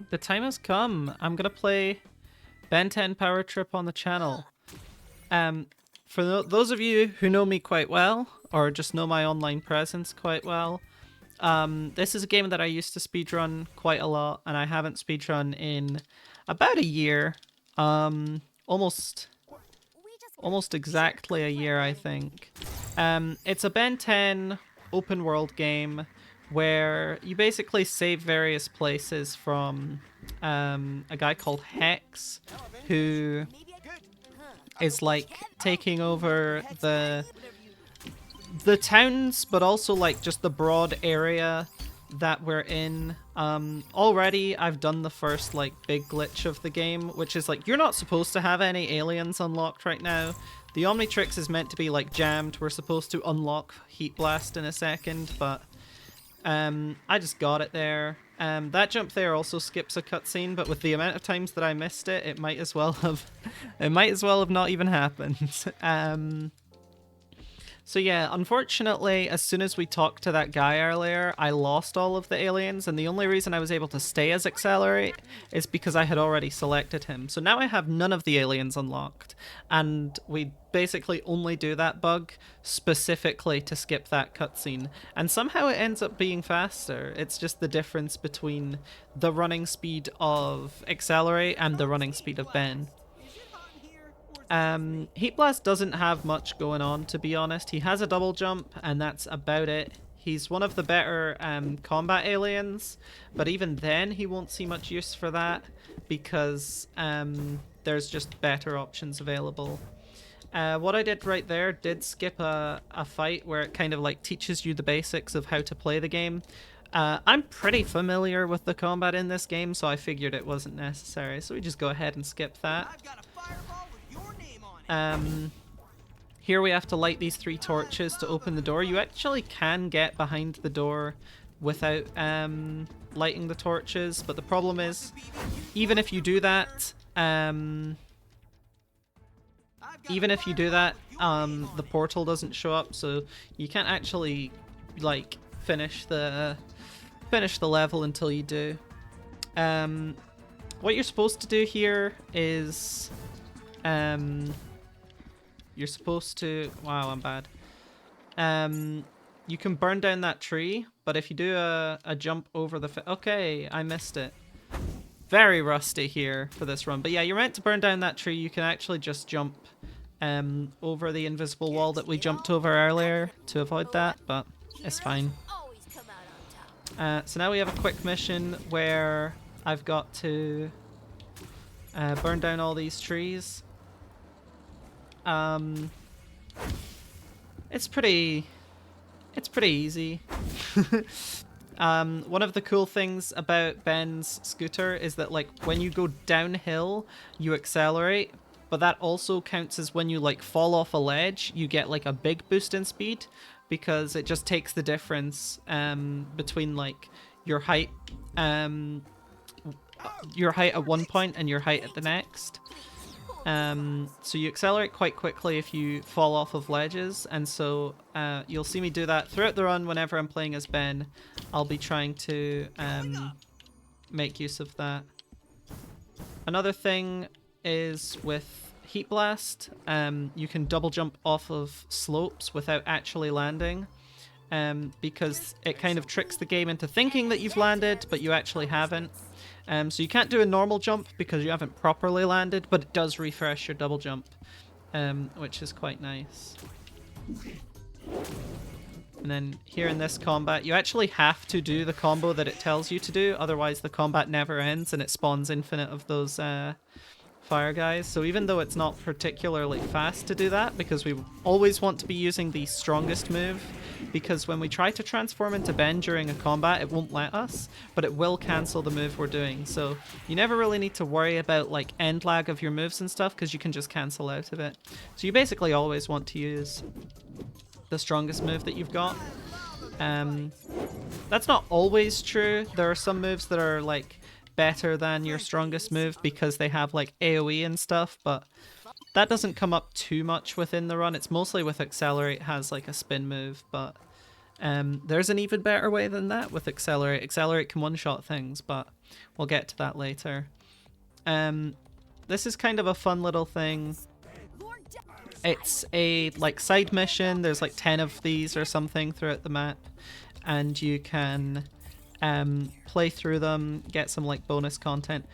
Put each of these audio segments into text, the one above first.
The time has come. I'm gonna play Ben 10 Power Trip on the channel. Um, for those of you who know me quite well, or just know my online presence quite well, this is a game that I used to speedrun quite a lot, and I haven't speedrun in about a year. Almost exactly a year, I think. It's a Ben 10 open world game where you basically save various places from a guy called Hex, who is like taking over the towns, but also like just the broad area that we're in. Already I've done the first like big glitch of the game, which is like you're not supposed to have any aliens unlocked right now. The Omnitrix is meant to be like jammed. We're supposed to unlock Heat Blast in a second, but I just got it there. That jump there also skips a cutscene, but with the amount of times that I missed it, it might as well have not even happened. So yeah, unfortunately, as soon as we talked to that guy earlier, I lost all of the aliens, and the only reason I was able to stay as Accelerate is because I had already selected him. So now I have none of the aliens unlocked, and we basically only do that bug specifically to skip that cutscene, and somehow it ends up being faster. It's just the difference between the running speed of Accelerate and the running speed of Ben. Heat Blast doesn't have much going on, to be honest. He has a double jump, and that's about it. He's one of the better combat aliens, but even then he won't see much use for that because there's just better options available. What I did right there did skip a fight where it kind of like teaches you the basics of how to play the game. I'm pretty familiar with the combat in this game, so I figured it wasn't necessary, so we just go ahead and skip that. Here we have to light these 3 torches to open the door. You actually can get behind the door without lighting the torches, but the problem is, even if you do that, the portal doesn't show up, so you can't actually like finish the level until you do. What you're supposed to do here is you're supposed to... Wow, I'm bad. You can burn down that tree, but if you do a jump over the... Okay, I missed it. Very rusty here for this run. But yeah, you're meant to burn down that tree. You can actually just jump over the invisible wall that we jumped over earlier to avoid that, but it's fine. So now we have a quick mission where I've got to burn down all these trees. It's pretty easy. One of the cool things about Ben's scooter is that like when you go downhill, you accelerate, but that also counts as when you like fall off a ledge, you get like a big boost in speed because it just takes the difference between like your height at one point and your height at the next. So you accelerate quite quickly if you fall off of ledges, and so you'll see me do that throughout the run. Whenever I'm playing as Ben, I'll be trying to make use of that. Another thing is with Heat Blast, you can double jump off of slopes without actually landing, because it kind of tricks the game into thinking that you've landed, but you actually haven't. So you can't do a normal jump because you haven't properly landed, but it does refresh your double jump, which is quite nice. And then here in this combat, you actually have to do the combo that it tells you to do, otherwise the combat never ends and it spawns infinite of those fire guys. So even though it's not particularly fast to do that, because we always want to be using the strongest move, because when we try to transform into Ben during a combat, it won't let us, but it will cancel the move we're doing. So you never really need to worry about like end lag of your moves and stuff, because you can just cancel out of it. So you basically always want to use the strongest move that you've got. That's not always true. There are some moves that are like better than your strongest move because they have like AoE and stuff, but that doesn't come up too much within the run. It's mostly with Accelerate has like a spin move, but there's an even better way than that with Accelerate. Accelerate can one-shot things, but we'll get to that later. This is kind of a fun little thing. It's a like side mission. There's like 10 of these or something throughout the map, and you can play through them, get some like bonus content.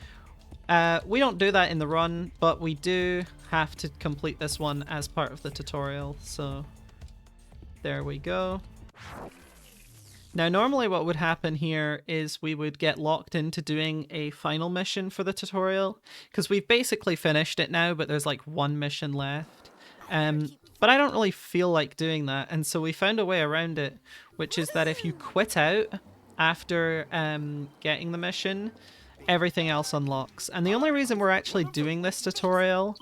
We don't do that in the run, but we do have to complete this one as part of the tutorial, so there we go. Now normally what would happen here is we would get locked into doing a final mission for the tutorial, because we've basically finished it now, but there's like one mission left. But I don't really feel like doing that, and so we found a way around it, which is that if you quit out after getting the mission, everything else unlocks. And the only reason we're actually doing this tutorial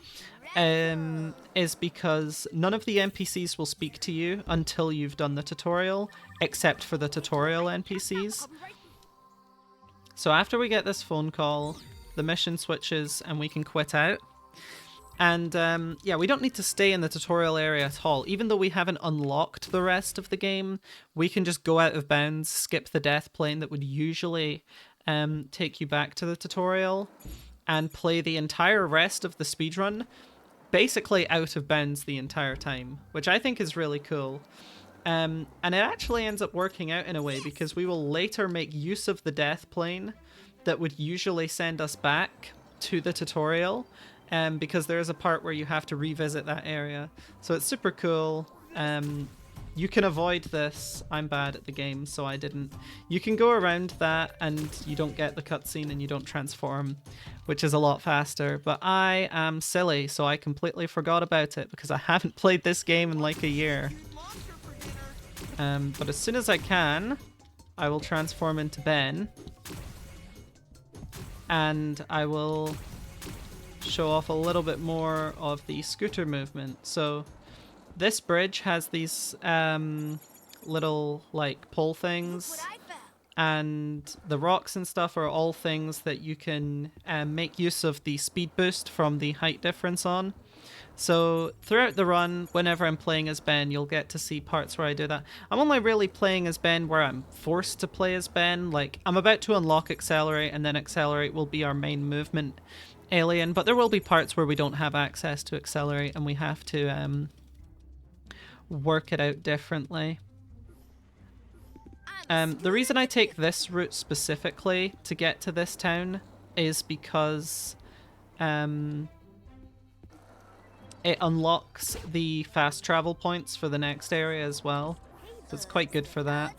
is because none of the NPCs will speak to you until you've done the tutorial, except for the tutorial NPCs. So after we get this phone call, the mission switches and we can quit out. And yeah, we don't need to stay in the tutorial area at all. Even though we haven't unlocked the rest of the game, we can just go out of bounds, skip the death plane that would usually take you back to the tutorial, and play the entire rest of the speedrun basically out of bounds the entire time, which I think is really cool. And it actually ends up working out in a way, because we will later make use of the death plane that would usually send us back to the tutorial, because there is a part where you have to revisit that area. So it's super cool. You can avoid this. I'm bad at the game, so I didn't. You can go around that and you don't get the cutscene and you don't transform, which is a lot faster. But I am silly, so I completely forgot about it because I haven't played this game in like a year. But as soon as I can, I will transform into Ben. And I will show off a little bit more of the scooter movement. So this bridge has these little like pole things, and the rocks and stuff are all things that you can make use of the speed boost from the height difference on. So throughout the run, whenever I'm playing as Ben, you'll get to see parts where I do that. I'm only really playing as Ben where I'm forced to play as Ben. Like, I'm about to unlock Accelerate, and then Accelerate will be our main movement alien, but there will be parts where we don't have access to Accelerate and we have to work it out differently. The reason I take this route specifically to get to this town is because it unlocks the fast travel points for the next area as well, so it's quite good for that.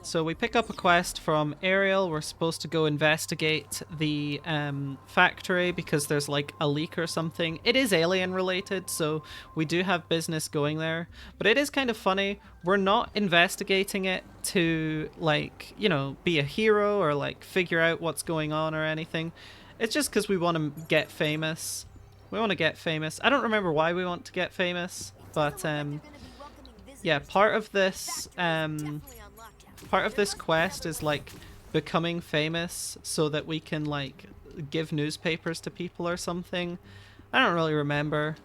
So we pick up a quest from Ariel. We're supposed to go investigate the factory because there's like a leak or something. It is alien related, so we do have business going there. But it is kind of funny. We're not investigating it to, like, you know, be a hero or like figure out what's going on or anything. It's just because we want to get famous. We want to get famous. I don't remember why we want to get famous, but yeah, part of this quest is like becoming famous so that we can like give newspapers to people or something. I don't really remember.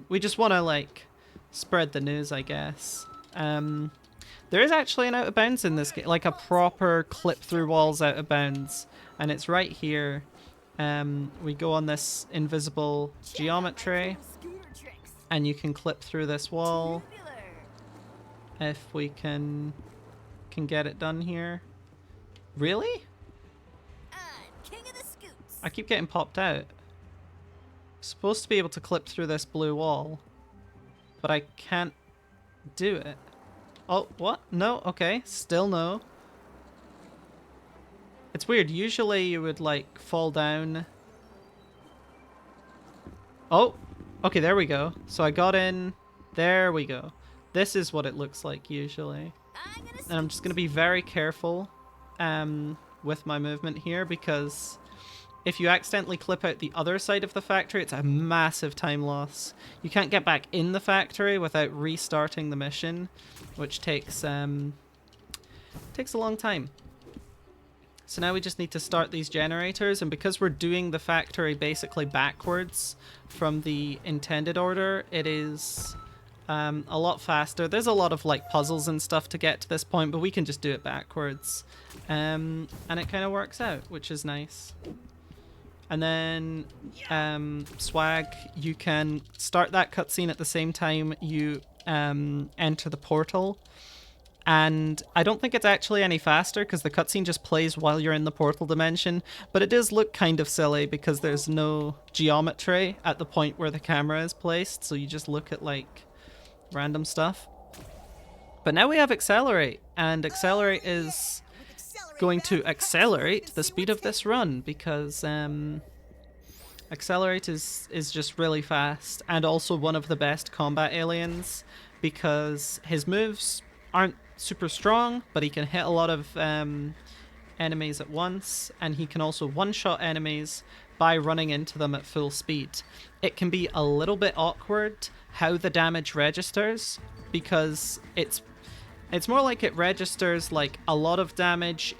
We just want to like spread the news, I guess. There is actually an out of bounds in this game, like a proper clip through walls out of bounds, and it's right here. We go on this invisible geometry and you can clip through this wall if we can get it done here. Really? I keep getting popped out. Supposed to be able to clip through this blue wall, but I can't do it. Oh, what? No? Okay, still no. It's weird. Usually you would like fall down. Oh, okay, there we go. So I got in. There we go. This is what it looks like usually. And I'm just going to be very careful with my movement here, because if you accidentally clip out the other side of the factory, it's a massive time loss. You can't get back in the factory without restarting the mission, which takes a long time. So now we just need to start these generators, and because we're doing the factory basically backwards from the intended order, it is a lot faster. There's a lot of like puzzles and stuff to get to this point, but we can just do it backwards. And it kind of works out, which is nice. And then swag, you can start that cutscene at the same time you enter the portal. And I don't think it's actually any faster because the cutscene just plays while you're in the portal dimension, but it does look kind of silly because there's no geometry at the point where the camera is placed, so you just look at like random stuff. But now we have Accelerate, and Accelerate is going to accelerate the speed of this run because Accelerate is just really fast and also one of the best combat aliens because his moves aren't super strong, but he can hit a lot of enemies at once, and he can also one-shot enemies by running into them at full speed. It can be a little bit awkward how the damage registers because it's more like it registers like a lot of damage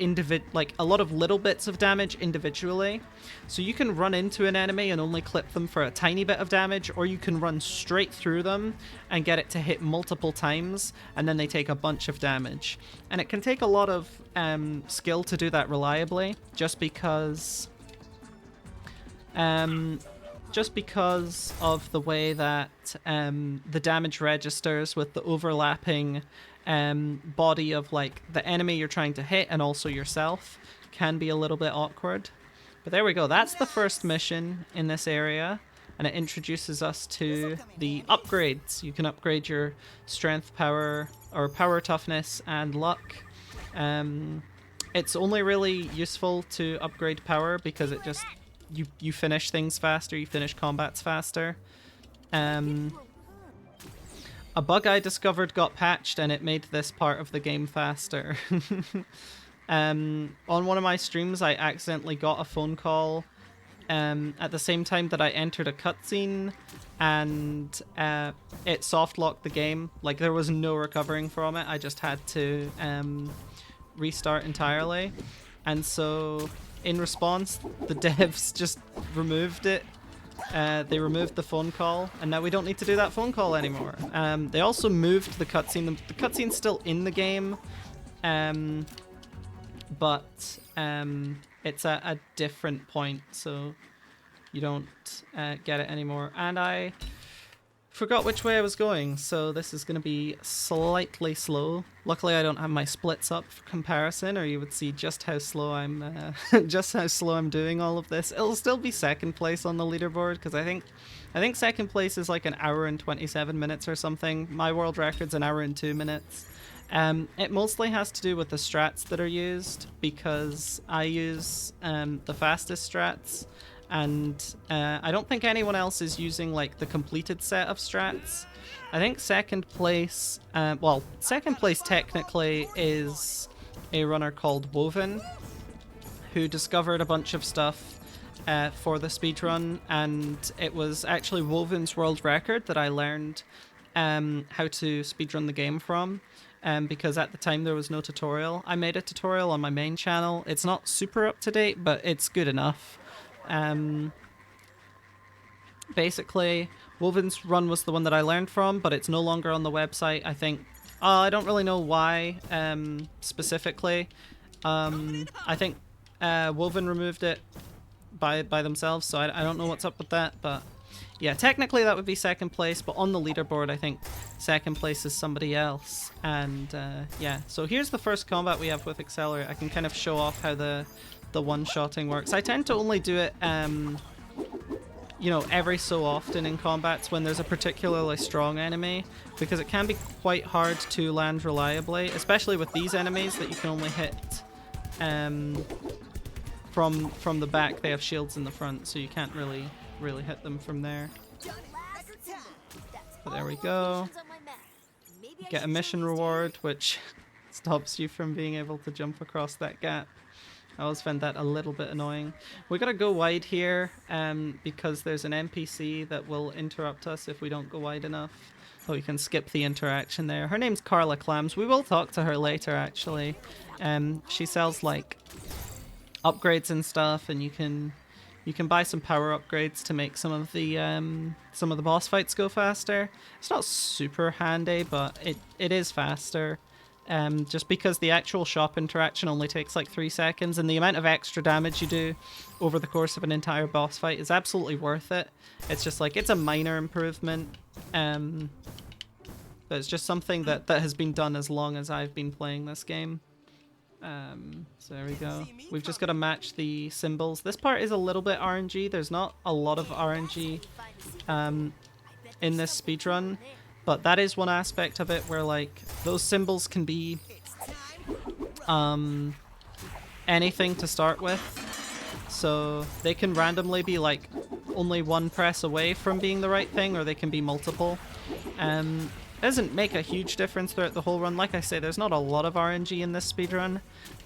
like a lot of little bits of damage individually. So you can run into an enemy and only clip them for a tiny bit of damage, or you can run straight through them and get it to hit multiple times, and then they take a bunch of damage. And it can take a lot of skill to do that reliably, just because of the way that the damage registers with the overlapping body of like the enemy you're trying to hit and also yourself can be a little bit awkward. But there we go, that's the first mission in this area, and it introduces us to the upgrades. You can upgrade your strength, power, or power, toughness, and luck. It's only really useful to upgrade power because it just you finish things faster, you finish combats faster. A bug I discovered got patched and it made this part of the game faster. On one of my streams I accidentally got a phone call at the same time that I entered a cutscene, and it soft locked the game. Like there was no recovering from it, I just had to restart entirely. And so in response, the devs just removed it. They removed the phone call, and now we don't need to do that phone call anymore. They also moved the cutscene. The cutscene's still in the game, but it's at a different point, so you don't get it anymore. And I forgot which way I was going, so this is going to be slightly slow. Luckily, I don't have my splits up for comparison, or you would see just how slow I'm doing all of this. It'll still be second place on the leaderboard because I think second place is like an hour and 27 minutes or something. My world record's an hour and 2 minutes. It mostly has to do with the strats that are used because I use the fastest strats. And I don't think anyone else is using like the completed set of strats. I think second place, second place technically is a runner called Woven, who discovered a bunch of stuff for the speedrun, and it was actually Woven's world record that I learned how to speedrun the game from. Because at the time there was no tutorial. I made a tutorial on my main channel. It's not super up to date, but it's good enough. Basically, Woven's run was the one that I learned from, but it's no longer on the website. I think I don't really know why specifically. I think Woven removed it by themselves, so I don't know what's up with that. But yeah, technically that would be second place, but on the leaderboard I think second place is somebody else. And yeah, so here's the first combat we have with Accelerate. I can kind of show off how the one-shotting works. I tend to only do it, you know, every so often in combats when there's a particularly strong enemy, because it can be quite hard to land reliably, especially with these enemies that you can only hit from the back. They have shields in the front, so you can't really hit them from there. But there we go. Get a mission reward, which stops you from being able to jump across that gap. I always find that a little bit annoying. We gotta go wide here because there's an NPC that will interrupt us if we don't go wide enough. Oh, you can skip the interaction there. Her name's Carla Clams. We will talk to her later, actually. She sells like upgrades and stuff, and you can You can buy some power upgrades to make some of the boss fights go faster. It's not super handy, but it is faster. Just because the actual shop interaction only takes like 3 seconds, and the amount of extra damage you do over the course of an entire boss fight is absolutely worth it. It's just like, it's a minor improvement, but it's just something that has been done as long as I've been playing this game. So there we go. We've just got to match the symbols. This part is a little bit RNG. There's not a lot of RNG in this speedrun. But that is one aspect of it where, like, those symbols can be anything to start with. So they can randomly be, like, only one press away from being the right thing, or they can be multiple. Doesn't make a huge difference throughout the whole run. Like I say, there's not a lot of RNG in this speedrun,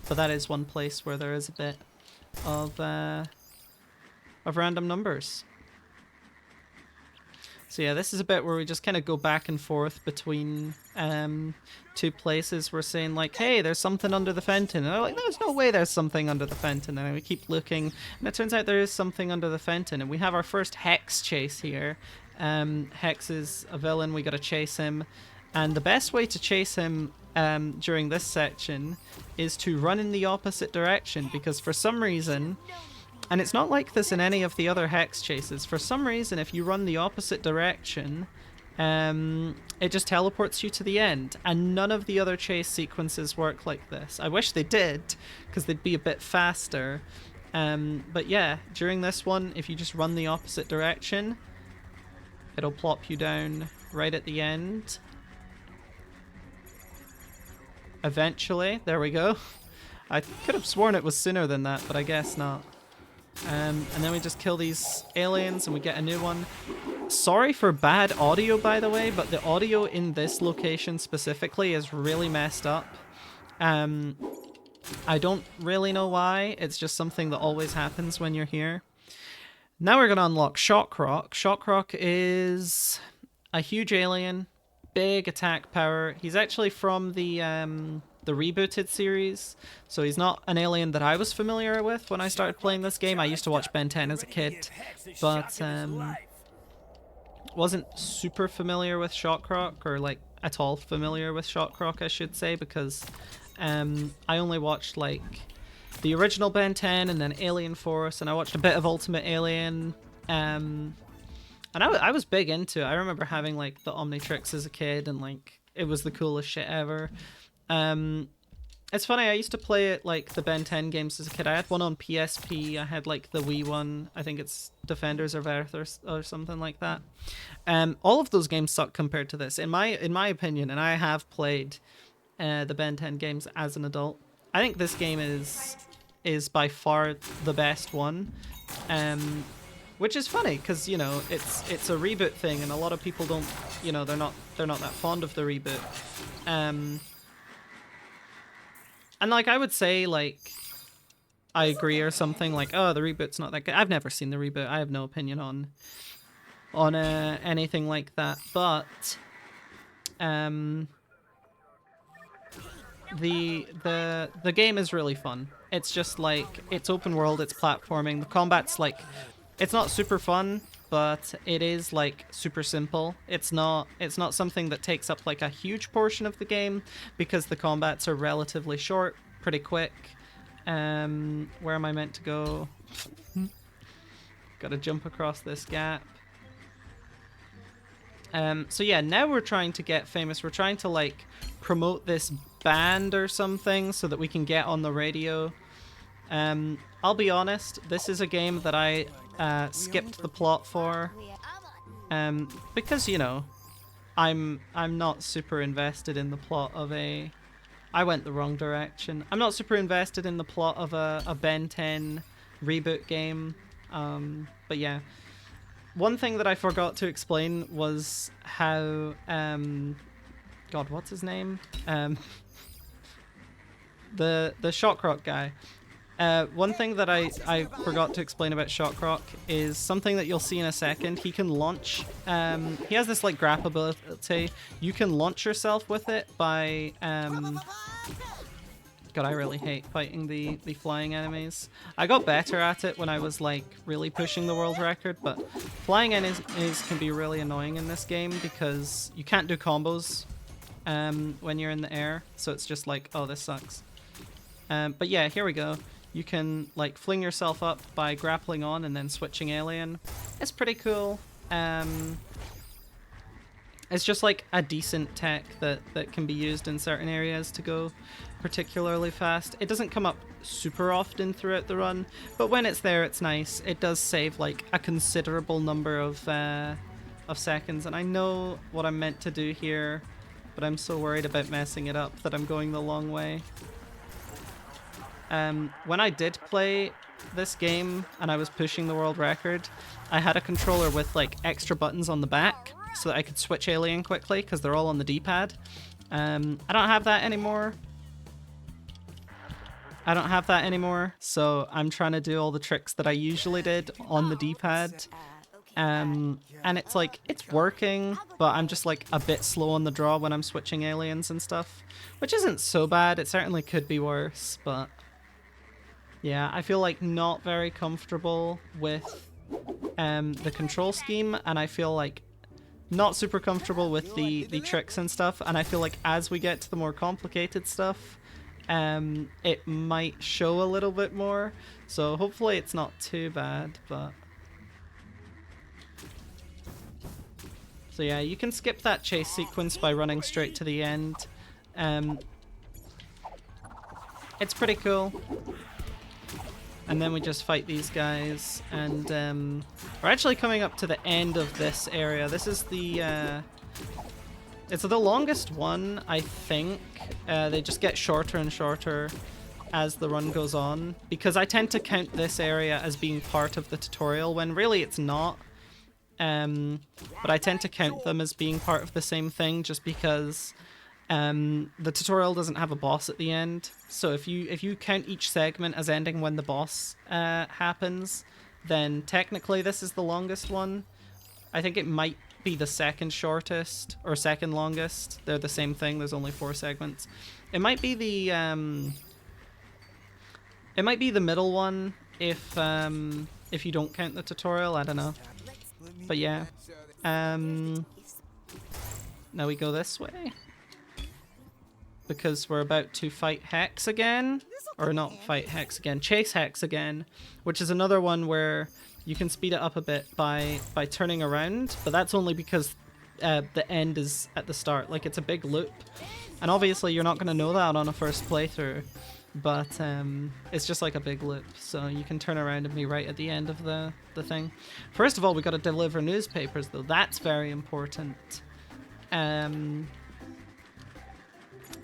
but that is one place where there is a bit of random numbers. So yeah, this is a bit where we just kind of go back and forth between 2 places. We're saying like, hey, there's something under the fountain. And they're like, there's no way there's something under the fountain. And we keep looking, and it turns out there is something under the fountain. And we have our first Hex chase here. Hex is a villain, we gotta chase him. And the best way to chase him during this section is to run in the opposite direction, because for some reason, and it's not like this in any of the other Hex chases, for some reason if you run the opposite direction, it just teleports you to the end, and none of the other chase sequences work like this. I wish they did, because they'd be a bit faster. But yeah, during this one, if you just run the opposite direction, it'll plop you down right at the end. Eventually, there we go. I could have sworn it was sooner than that, but I guess not. And then we just kill these aliens and we get a new one. Sorry for bad audio, by the way, but the audio in this location specifically is really messed up. I don't really know why. It's just something that always happens when you're here. Now we're going to unlock Shockrock. Shockrock is a huge alien, big attack power. He's actually from the rebooted series, so he's not an alien that I was familiar with when I started playing this game. I used to watch Ben 10 as a kid, but wasn't super familiar with Shockrock, or like at all familiar with Shockrock, I should say, because I only watched like the original Ben 10 and then Alien Force, and I watched a bit of Ultimate Alien, and I was big into it. I remember having like the Omnitrix as a kid, and like it was the coolest shit ever. It's funny, I used to play it like the Ben 10 games as a kid. I had one on PSP, I had like the Wii one, I think it's Defenders of Earth or something like that. All of those games suck compared to this, in my opinion, and I have played the Ben 10 games as an adult. I think this game is by far the best one, which is funny because, you know, it's a reboot thing, and a lot of people don't, you know, they're not that fond of the reboot. And like I would say, like, I agree or something, like, oh, the reboot's not that good. I've never seen the reboot. I have no opinion on anything like that, but the game is really fun. It's just like, it's open world, it's platforming. The combat's like, it's not super fun, but it is like super simple. It's not something that takes up like a huge portion of the game, because the combats are relatively short, pretty quick. Where am I meant to go? Gotta jump across this gap. So yeah, now we're trying to get famous. We're trying to like promote this band or something so that we can get on the radio. I'll be honest, this is a game that I skipped the plot for, because, you know, I'm not super invested in the plot of a... I went the wrong direction. I'm not super invested in the plot of a Ben 10 reboot game, but yeah. One thing that I forgot to explain was how, God, what's his name? The Shockrock guy. One thing that I forgot to explain about Shockrock is something that you'll see in a second. He can launch, he has this like grab ability. You can launch yourself with it by God, I really hate fighting the flying enemies. I got better at it when I was like really pushing the world record, but flying enemies can be really annoying in this game because you can't do combos when you're in the air, so it's just like, oh, this sucks. But yeah, here we go. You can like fling yourself up by grappling on and then switching alien. It's pretty cool. It's just like a decent tech that can be used in certain areas to go particularly fast. It doesn't come up super often throughout the run, but when it's there, it's nice. It does save like a considerable number of seconds, and I know what I'm meant to do here, but I'm so worried about messing it up that I'm going the long way. When I did play this game and I was pushing the world record, I had a controller with like extra buttons on the back so that I could switch alien quickly because they're all on the D-pad. I don't have that anymore. So I'm trying to do all the tricks that I usually did on the D-pad. And it's like, it's working, but I'm just like a bit slow on the draw when I'm switching aliens and stuff, which isn't so bad. It certainly could be worse, but yeah, I feel like not very comfortable with the control scheme, and I feel like not super comfortable with the tricks and stuff, and I feel like as we get to the more complicated stuff, it might show a little bit more, so hopefully it's not too bad, but... So yeah, you can skip that chase sequence by running straight to the end. It's pretty cool. And then we just fight these guys, and we're actually coming up to the end of this area. This is the it's the longest one, I think. They just get shorter and shorter as the run goes on, because I tend to count this area as being part of the tutorial when really it's not. But I tend to count them as being part of the same thing just because the tutorial doesn't have a boss at the end. So if you count each segment as ending when the boss happens, then technically this is the longest one. I think it might be the second shortest or second longest. They're the same thing. There's only 4 segments. It might be the middle one if you don't count the tutorial. I don't know. But yeah. Now we go this way, because we're about to fight Hex again, or not fight Hex again, chase Hex again, which is another one where you can speed it up a bit by turning around, but that's only because the end is at the start, like it's a big loop, and obviously you're not going to know that on a first playthrough, but it's just like a big loop, so you can turn around and be right at the end of the thing. First of all, we got to deliver newspapers though, that's very important.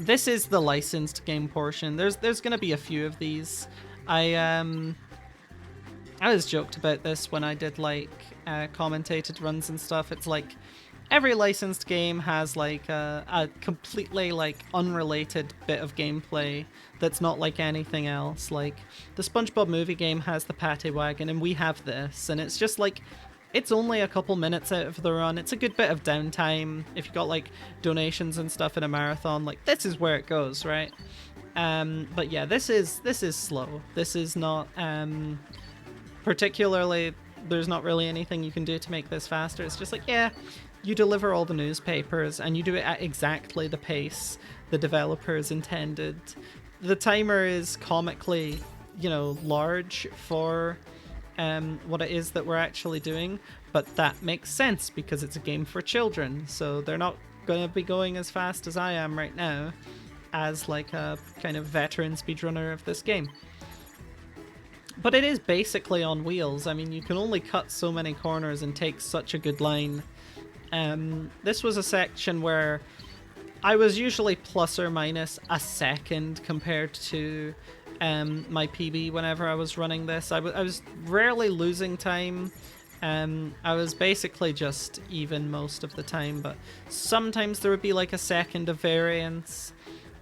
This is the licensed game portion. There's gonna be a few of these. I was joked about this when I did like commentated runs and stuff. It's like every licensed game has like a completely like unrelated bit of gameplay that's not like anything else. Like the SpongeBob movie game has the Patty Wagon, and we have this, and it's just like, it's only a couple minutes out of the run. It's a good bit of downtime. If you got like donations and stuff in a marathon, like this is where it goes, right? But yeah, this is slow. This is not particularly, there's not really anything you can do to make this faster. It's just like, yeah, you deliver all the newspapers and you do it at exactly the pace the developers intended. The timer is comically, you know, large for what it is that we're actually doing, but that makes sense because it's a game for children, so they're not going to be going as fast as I am right now as like a kind of veteran speedrunner of this game. But it is basically on wheels. I mean, you can only cut so many corners and take such a good line. This was a section where I was usually plus or minus a second compared to my PB whenever I was running this. I was rarely losing time. I was basically just even most of the time, but sometimes there would be like a second of variance,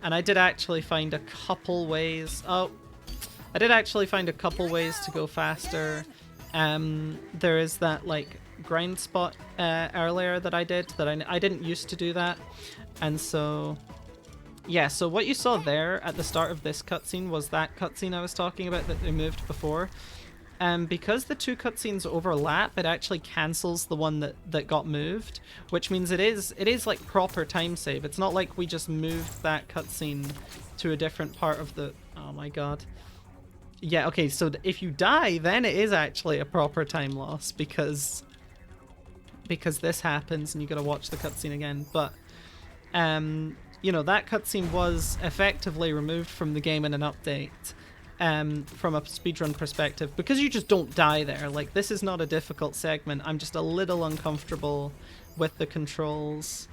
and I did actually find a couple ways. To go faster. There is that like grind spot earlier that I did that I didn't used to do that, and so Yeah, so what you saw there at the start of this cutscene was that cutscene I was talking about that they moved before. Because the two cutscenes overlap, it actually cancels the one that got moved, which means it is like proper time save. It's not like we just moved that cutscene to a different part of the... Oh my god. Yeah, okay, so if you die, then it is actually a proper time loss because this happens and you gotta watch the cutscene again. But you know, that cutscene was effectively removed from the game in an update. From a speedrun perspective, because you just don't die there. Like, this is not a difficult segment. I'm just a little uncomfortable with the controls,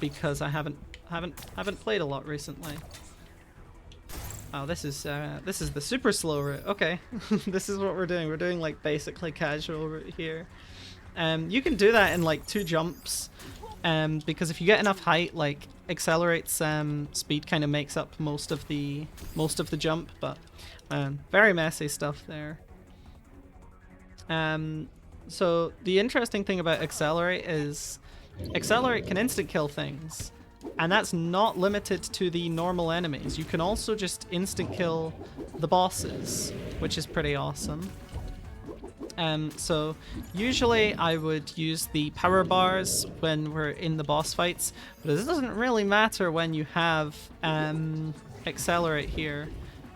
because I haven't played a lot recently. Oh, this is the super slow route. Okay, this is what we're doing. We're doing like basically casual route here. You can do that in like 2 jumps, because if you get enough height, like accelerates speed kind of makes up most of the jump, but very messy stuff there. So the interesting thing about accelerate is accelerate can instant kill things, and that's not limited to the normal enemies. You can also just instant kill the bosses, which is pretty awesome. So usually I would use the power bars when we're in the boss fights, but it doesn't really matter when you have accelerate here,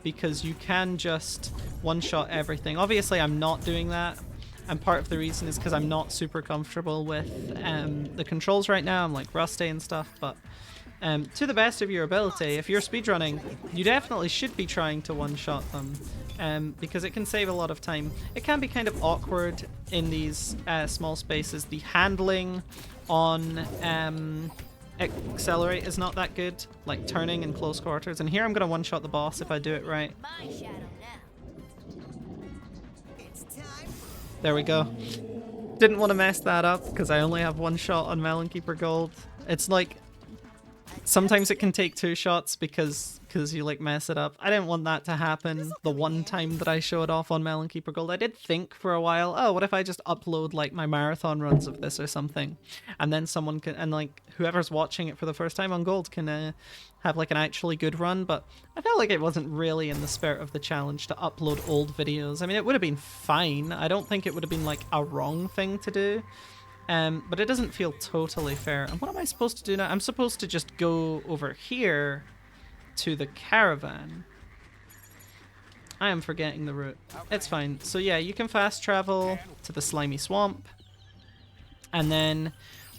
because you can just one-shot everything. Obviously I'm not doing that, and part of the reason is because I'm not super comfortable with the controls right now. I'm like rusty and stuff, but to the best of your ability, if you're speedrunning, you definitely should be trying to one-shot them. Because it can save a lot of time. It can be kind of awkward in these small spaces. The handling on accelerate is not that good, like turning in close quarters. And here I'm going to one-shot the boss if I do it right. There we go. Didn't want to mess that up because I only have 1 shot on Melon Keeper Gold. It's like... sometimes it can take 2 shots because you like mess it up. I didn't want that to happen the one time that I showed off on Melon Keeper Gold. I did think for a while, oh, what if I just upload like my marathon runs of this or something, and then someone can, and like whoever's watching it for the first time on Gold can have like an actually good run. But I felt like it wasn't really in the spirit of the challenge to upload old videos. I mean, it would have been fine. I don't think it would have been like a wrong thing to do. But it doesn't feel totally fair. And what am I supposed to do now? I'm supposed to just go over here to the caravan. I am forgetting the route. It's fine. So yeah, you can fast travel to the slimy swamp. And then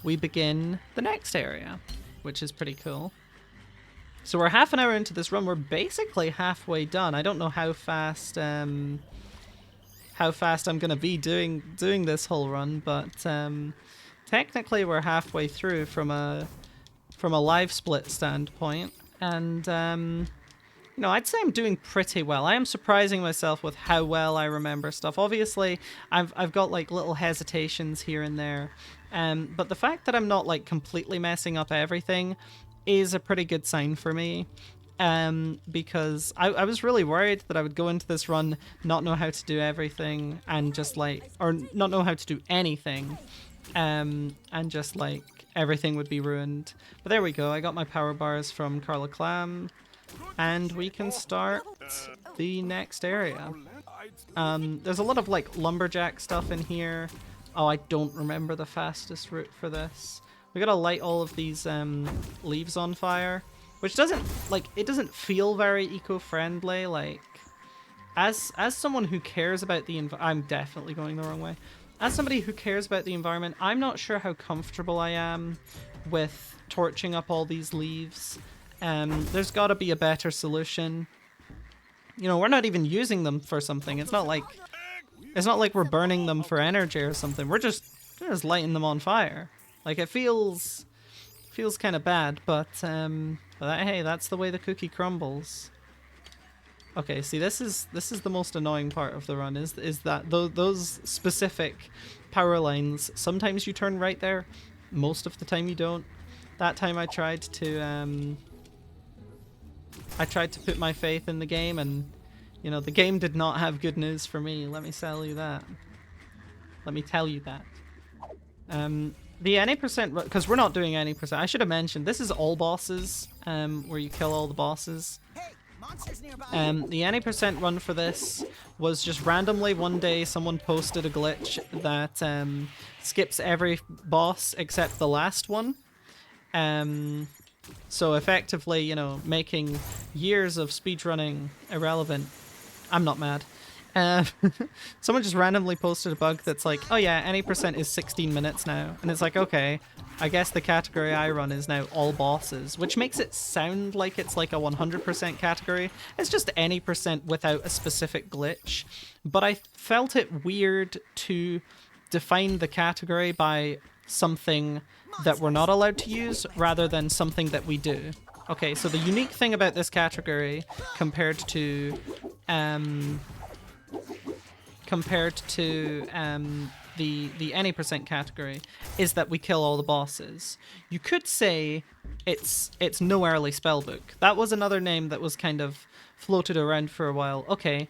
we begin the next area, which is pretty cool. So we're half an hour into this run. We're basically halfway done. I don't know how fast I'm gonna be doing this whole run, but technically we're halfway through from a live split standpoint, and you know, I'd say I'm doing pretty well. I am surprising myself with how well I remember stuff. Obviously, I've got like little hesitations here and there, but the fact that I'm not like completely messing up everything is a pretty good sign for me. Because I was really worried that I would go into this run, not know how to do everything, and just like, or not know how to do anything, and just like everything would be ruined. But there we go, I got my power bars from Carla Clam, and we can start the next area. There's a lot of like lumberjack stuff in here. Oh, I don't remember the fastest route for this. We gotta light all of these leaves on fire. Which doesn't, like, it doesn't feel very eco-friendly, like, as someone who cares about the I'm definitely going the wrong way. As somebody who cares about the environment, I'm not sure how comfortable I am with torching up all these leaves. There's gotta be a better solution. You know, we're not even using them for something. It's not like we're burning them for energy or something. We're just lighting them on fire. Like, it feels kind of bad, but hey, that's the way the cookie crumbles. Okay, see, this is the most annoying part of the run, is that those specific power lines. Sometimes you turn right there, most of the time you don't. That time I tried to put my faith in the game, and you know, the game did not have good news for me. Let me tell you that. The any percent, because we're not doing any percent. I should have mentioned this is all bosses, where you kill all the bosses. The any percent run for this was just randomly one day someone posted a glitch that skips every boss except the last one. So effectively, you know, making years of speedrunning irrelevant. I'm not mad. Someone just randomly posted a bug that's like, oh yeah, any percent is 16 minutes now. And it's like, okay, I guess the category I run is now all bosses, which makes it sound like it's like a 100% category. It's just any percent without a specific glitch. But I felt it weird to define the category by something that we're not allowed to use rather than something that we do. Okay, so the unique thing about this category compared to the any percent category is that we kill all the bosses. You could say it's no early spellbook. That was another name that was kind of floated around for a while. Okay,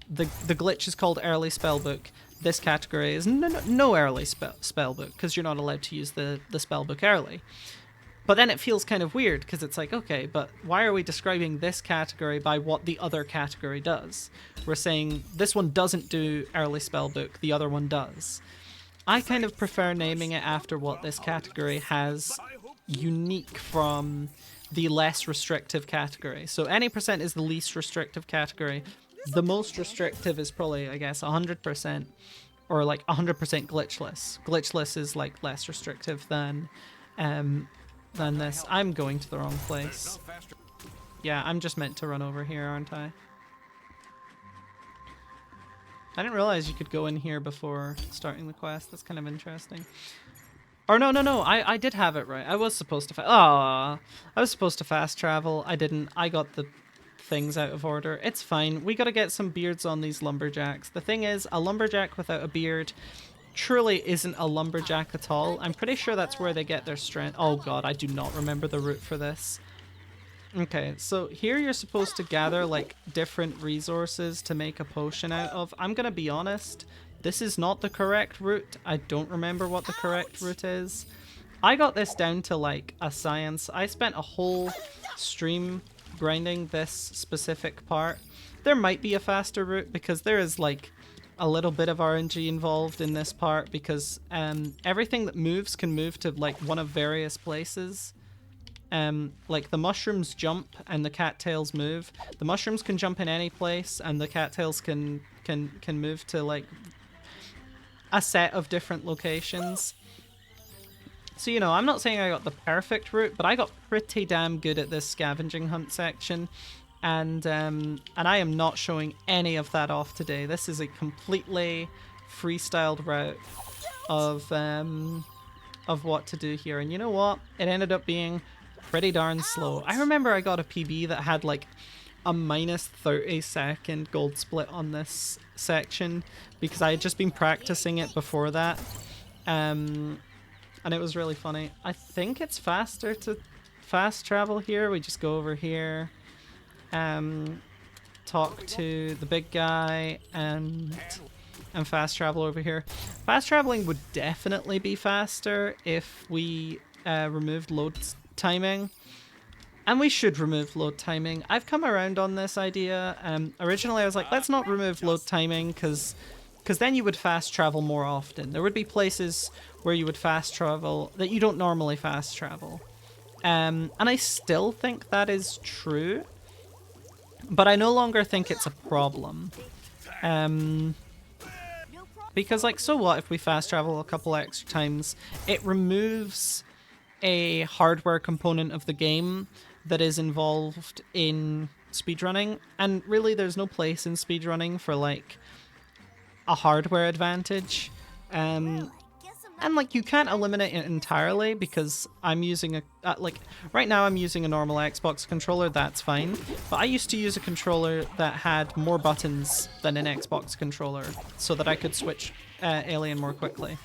the glitch is called early spellbook. This category is no early spellbook because you're not allowed to use the spellbook early. But then it feels kind of weird because it's like, okay, but why are we describing this category by what the other category does? We're saying this one doesn't do early spellbook, the other one does. I kind of prefer naming it after what this category has unique from the less restrictive category. So any percent is the least restrictive category. The most restrictive is probably, I guess, 100% or like 100% glitchless. Glitchless is like less restrictive than this. I'm going to the wrong place. Yeah, I'm just meant to run over here, aren't I? I didn't realize you could go in here before starting the quest. That's kind of interesting. Or no, I did have it right. I was supposed to I was supposed to fast travel. I didn't. I got the things out of order. It's fine. We gotta get some beards on these lumberjacks. The thing is, a lumberjack without a beard truly isn't a lumberjack at all. I'm pretty sure that's where they get their strength. Oh god, I do not remember the route for this. Okay, so here you're supposed to gather like different resources to make a potion out of. I'm gonna be honest, this is not the correct route. I don't remember what the correct route is. I got this down to like a science. I spent a whole stream grinding this specific part. There might be a faster route because there is like a little bit of RNG involved in this part because everything that moves can move to like one of various places. Like the mushrooms jump and the cattails move. The mushrooms can jump in any place and the cattails can move to like a set of different locations. So, you know, I'm not saying I got the perfect route, but I got pretty damn good at this scavenging hunt section. And I am not showing any of that off today. This is a completely freestyled route of what to do here. And you know what? It ended up being pretty darn slow. I remember I got a PB that had like a minus 30-second gold split on this section because I had just been practicing it before that. And it was really funny. I think it's faster to fast travel here. We just go over here. Talk to the big guy and fast travel over here. Fast traveling would definitely be faster if we removed load timing, and we should remove load timing. I've come around on this idea. Originally I was like, let's not remove load timing because then you would fast travel more often. There would be places where you would fast travel that you don't normally fast travel, and I still think that is true. But I no longer think it's a problem. Because, like, so what if we fast travel a couple extra times? It removes a hardware component of the game that is involved in speedrunning. And really, there's no place in speedrunning for, like, a hardware advantage. And, like, you can't eliminate it entirely because I'm using a... like, right now I'm using a normal Xbox controller, that's fine. But I used to use a controller that had more buttons than an Xbox controller so that I could switch Alien more quickly.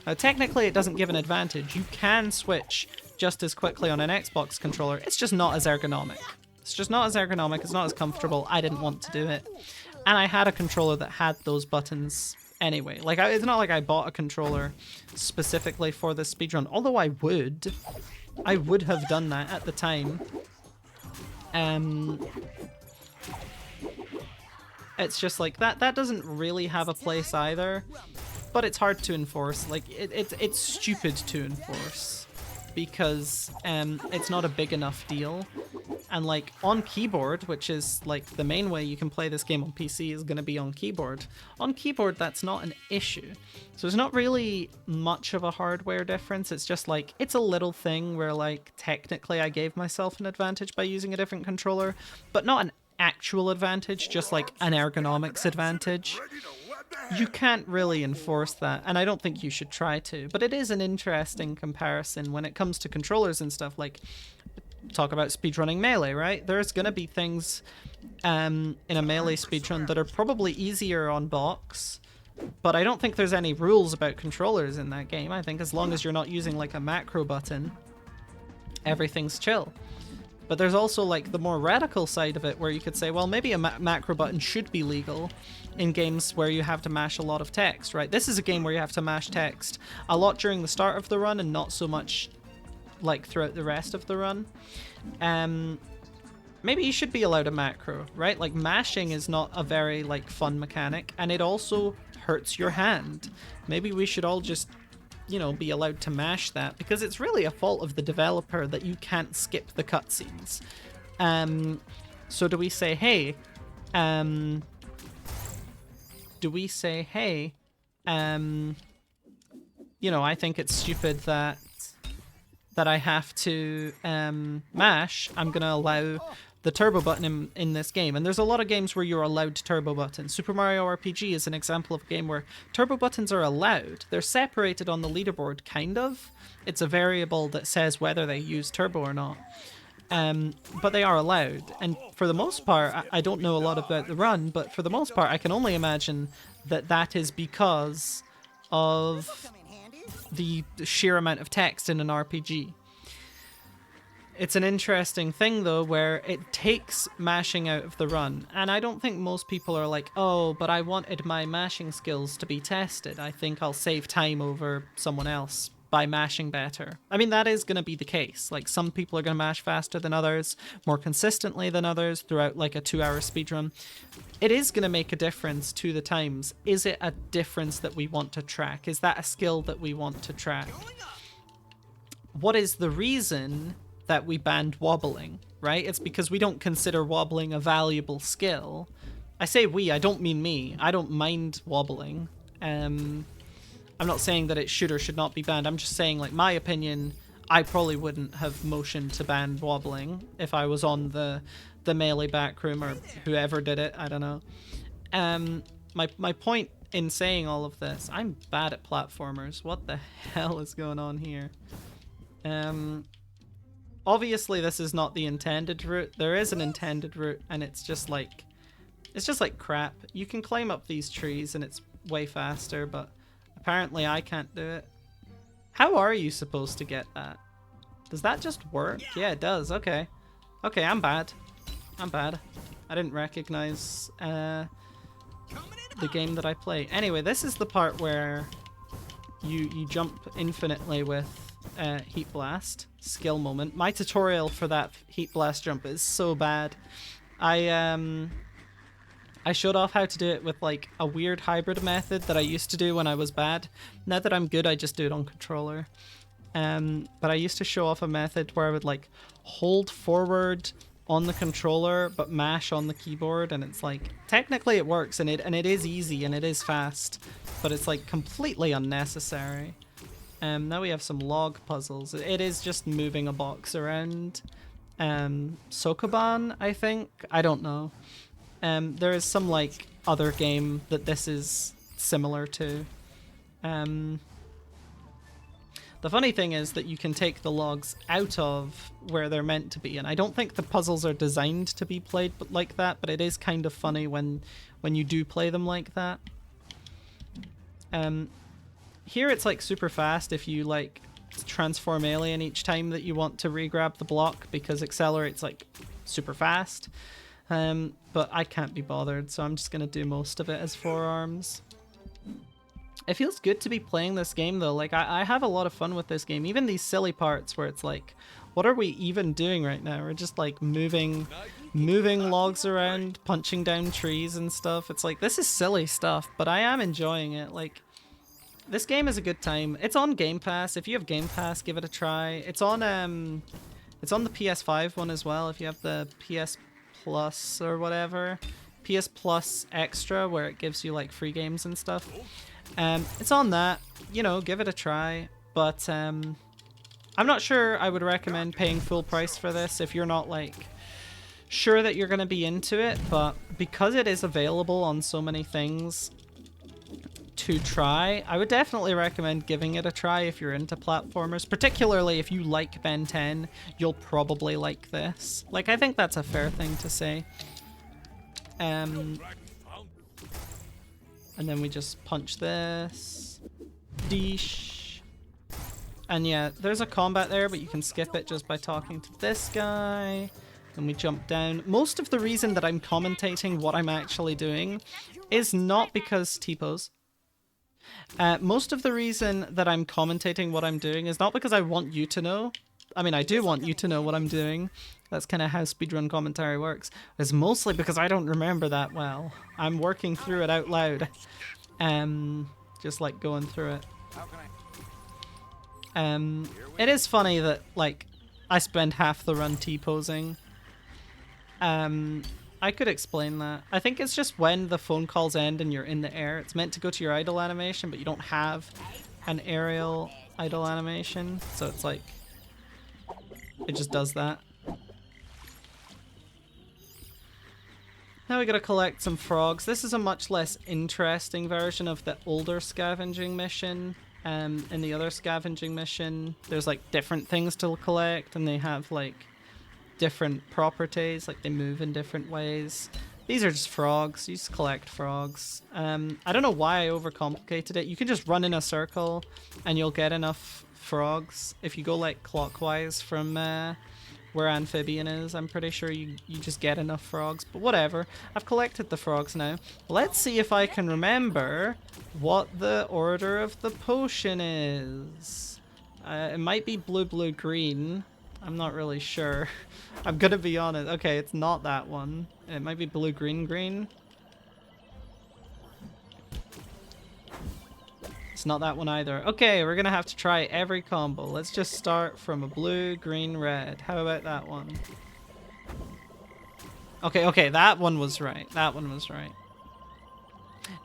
Now, technically it doesn't give an advantage. You can switch just as quickly on an Xbox controller. It's just not as ergonomic. It's just not as ergonomic, it's not as comfortable. I didn't want to do it. And I had a controller that had those buttons anyway. Like, it's not like I bought a controller specifically for this speedrun, although I would have done that at the time. It's just like that doesn't really have a place either, but it's hard to enforce. Like, it's stupid to enforce because it's not a big enough deal. And like on keyboard, which is like the main way you can play this game on PC is going to be on keyboard. On keyboard, that's not an issue. So it's not really much of a hardware difference. It's just like, it's a little thing where like technically I gave myself an advantage by using a different controller, but not an actual advantage, just like an ergonomics advantage. You can't really enforce that, and I don't think you should try to, but it is an interesting comparison when it comes to controllers and stuff. Like, talk about speedrunning Melee, right? There's gonna be things in a Melee speedrun that are probably easier on box, but I don't think there's any rules about controllers in that game. I think as long as you're not using like a macro button, everything's chill. But there's also like the more radical side of it where you could say, well, maybe a macro button should be legal in games where you have to mash a lot of text, right? This is a game where you have to mash text a lot during the start of the run and not so much like throughout the rest of the run. Maybe you should be allowed a macro, right? Like, mashing is not a very like fun mechanic, and it also hurts your hand. Maybe we should all just, you know, be allowed to mash that, because it's really a fault of the developer that you can't skip the cutscenes. So do we say, hey, you know, I think it's stupid that I have to mash. I'm gonna allow the turbo button in this game, and there's a lot of games where you're allowed turbo buttons. Super Mario RPG is an example of a game where turbo buttons are allowed. They're separated on the leaderboard, kind of. It's a variable that says whether they use turbo or not, but they are allowed. And for the most part, I don't know a lot about the run, but for the most part I can only imagine that that is because of the sheer amount of text in an RPG. It's an interesting thing though, where it takes mashing out of the run, and I don't think most people are like, oh, but I wanted my mashing skills to be tested. I think I'll save time over someone else by mashing better. I mean, that is going to be the case. Like, some people are going to mash faster than others, more consistently than others throughout like a 2-hour speedrun. It is going to make a difference to the times. Is it a difference that we want to track? Is that a skill that we want to track? What is the reason that we banned wobbling, right? It's because we don't consider wobbling a valuable skill. I say we, I don't mean me. I don't mind wobbling. I'm not saying that it should or should not be banned. I'm just saying, like, my opinion, I probably wouldn't have motioned to ban wobbling if I was on the Melee backroom, or whoever did it, I don't know. My point in saying all of this, I'm bad at platformers. What the hell is going on here? Obviously this is not the intended route. There is an intended route, and it's just like crap. You can climb up these trees and it's way faster, but apparently I can't do it. How are you supposed to get that? Does that just work? Yeah, it does. Okay. Okay, I'm bad. I didn't recognize the game that I play. Anyway, this is the part where you jump infinitely with Heat Blast. Skill moment. My tutorial for that Heat Blast jump is so bad. I showed off how to do it with like a weird hybrid method that I used to do when I was bad. Now that I'm good, I just do it on controller. But I used to show off a method where I would like hold forward on the controller but mash on the keyboard, and it's like, technically it works, and it is easy and it is fast, but it's like completely unnecessary. Now we have some log puzzles. It is just moving a box around. Sokoban, I think? I don't know. There is some like other game that this is similar to. The funny thing is that you can take the logs out of where they're meant to be, and I don't think the puzzles are designed to be played like that, but it is kind of funny when you do play them like that. Here it's like super fast if you like transform alien each time that you want to re-grab the block, because accelerate's like super fast. But I can't be bothered, so I'm just gonna do most of it as forearms. It feels good to be playing this game though. Like I have a lot of fun with this game. Even these silly parts where it's like, what are we even doing right now? We're just like moving logs around, punching down trees and stuff. It's like, this is silly stuff, but I am enjoying it. Like, this game is a good time. It's on Game Pass. If you have Game Pass, give it a try. It's on the PS5 one as well. If you have the PS Plus or whatever, PS Plus Extra, where it gives you like free games and stuff. It's on that. You know, give it a try. But I'm not sure I would recommend paying full price for this if you're not like sure that you're going to be into it. But because it is available on so many things to try, I would definitely recommend giving it a try if you're into platformers. Particularly if you like Ben 10, you'll probably like this. Like, I think that's a fair thing to say. And then we just punch this. Deesh. And yeah, there's a combat there, but you can skip it just by talking to this guy. And we jump down. Most of the reason that I'm commentating what I'm actually doing is not because T-pose. Most of the reason that I'm commentating what I'm doing is not because I want you to know. I mean, I do want you to know what I'm doing. That's kind of how speedrun commentary works. It's mostly because I don't remember that well. I'm working through it out loud. Just like going through it. It is funny that, like, I spend half the run T-posing. I could explain that. I think it's just when the phone calls end and you're in the air. It's meant to go to your idle animation, but you don't have an aerial idle animation. So it's like, it just does that. Now we gotta collect some frogs. This is a much less interesting version of the older scavenging mission. In the other scavenging mission, there's like different things to collect and they have like different properties, like they move in different ways. These are just frogs. You just collect frogs. I don't know why I overcomplicated it. You can just run in a circle and you'll get enough frogs. If you go like clockwise from where Amphibian is, I'm pretty sure you just get enough frogs. But whatever. I've collected the frogs now. Let's see if I can remember what the order of the potion is. It might be blue, blue, green. I'm not really sure. I'm gonna be honest. Okay, it's not that one. It might be blue, green, green. It's not that one either. Okay, we're gonna have to try every combo. Let's just start from a blue, green, red. How about that one? Okay, that one was right. That one was right.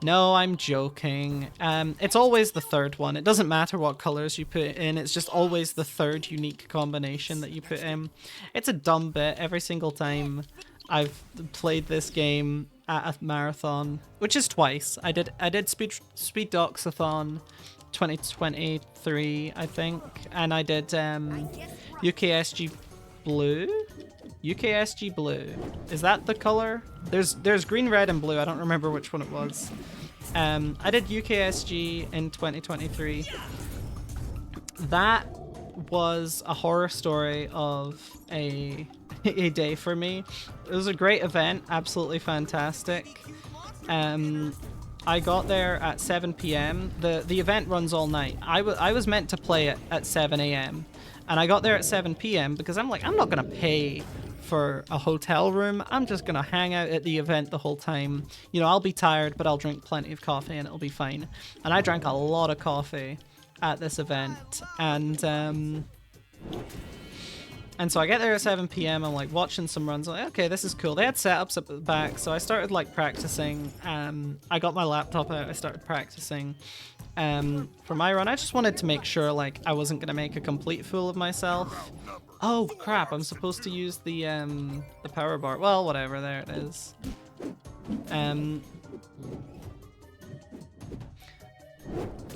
No, I'm joking. It's always the third one. It doesn't matter what colors you put in. It's just always the third unique combination that you put in. It's a dumb bit every single time I've played this game at a marathon, which is twice. I did Speed Doxathon 2023, I think, and I did UKSG Blue. UKSG Blue. Is that the color? There's green, red, and blue. I don't remember which one it was. I did UKSG in 2023. That was a horror story of a day for me. It was a great event, absolutely fantastic. I got there at 7 p.m. The event runs all night. I was meant to play it at 7 a.m. and I got there at 7 p.m. because I'm like, I'm not gonna pay for a hotel room. I'm just gonna hang out at the event the whole time. You know, I'll be tired, but I'll drink plenty of coffee and it'll be fine. And I drank a lot of coffee at this event, and so I get there at 7 p.m. I'm like watching some runs. I'm like, okay, this is cool. They had setups up at the back, so I started like practicing. I got my laptop out. I started practicing for my run. I just wanted to make sure like I wasn't gonna make a complete fool of myself. Oh crap! I'm supposed to use the power bar. Well, whatever. There it is.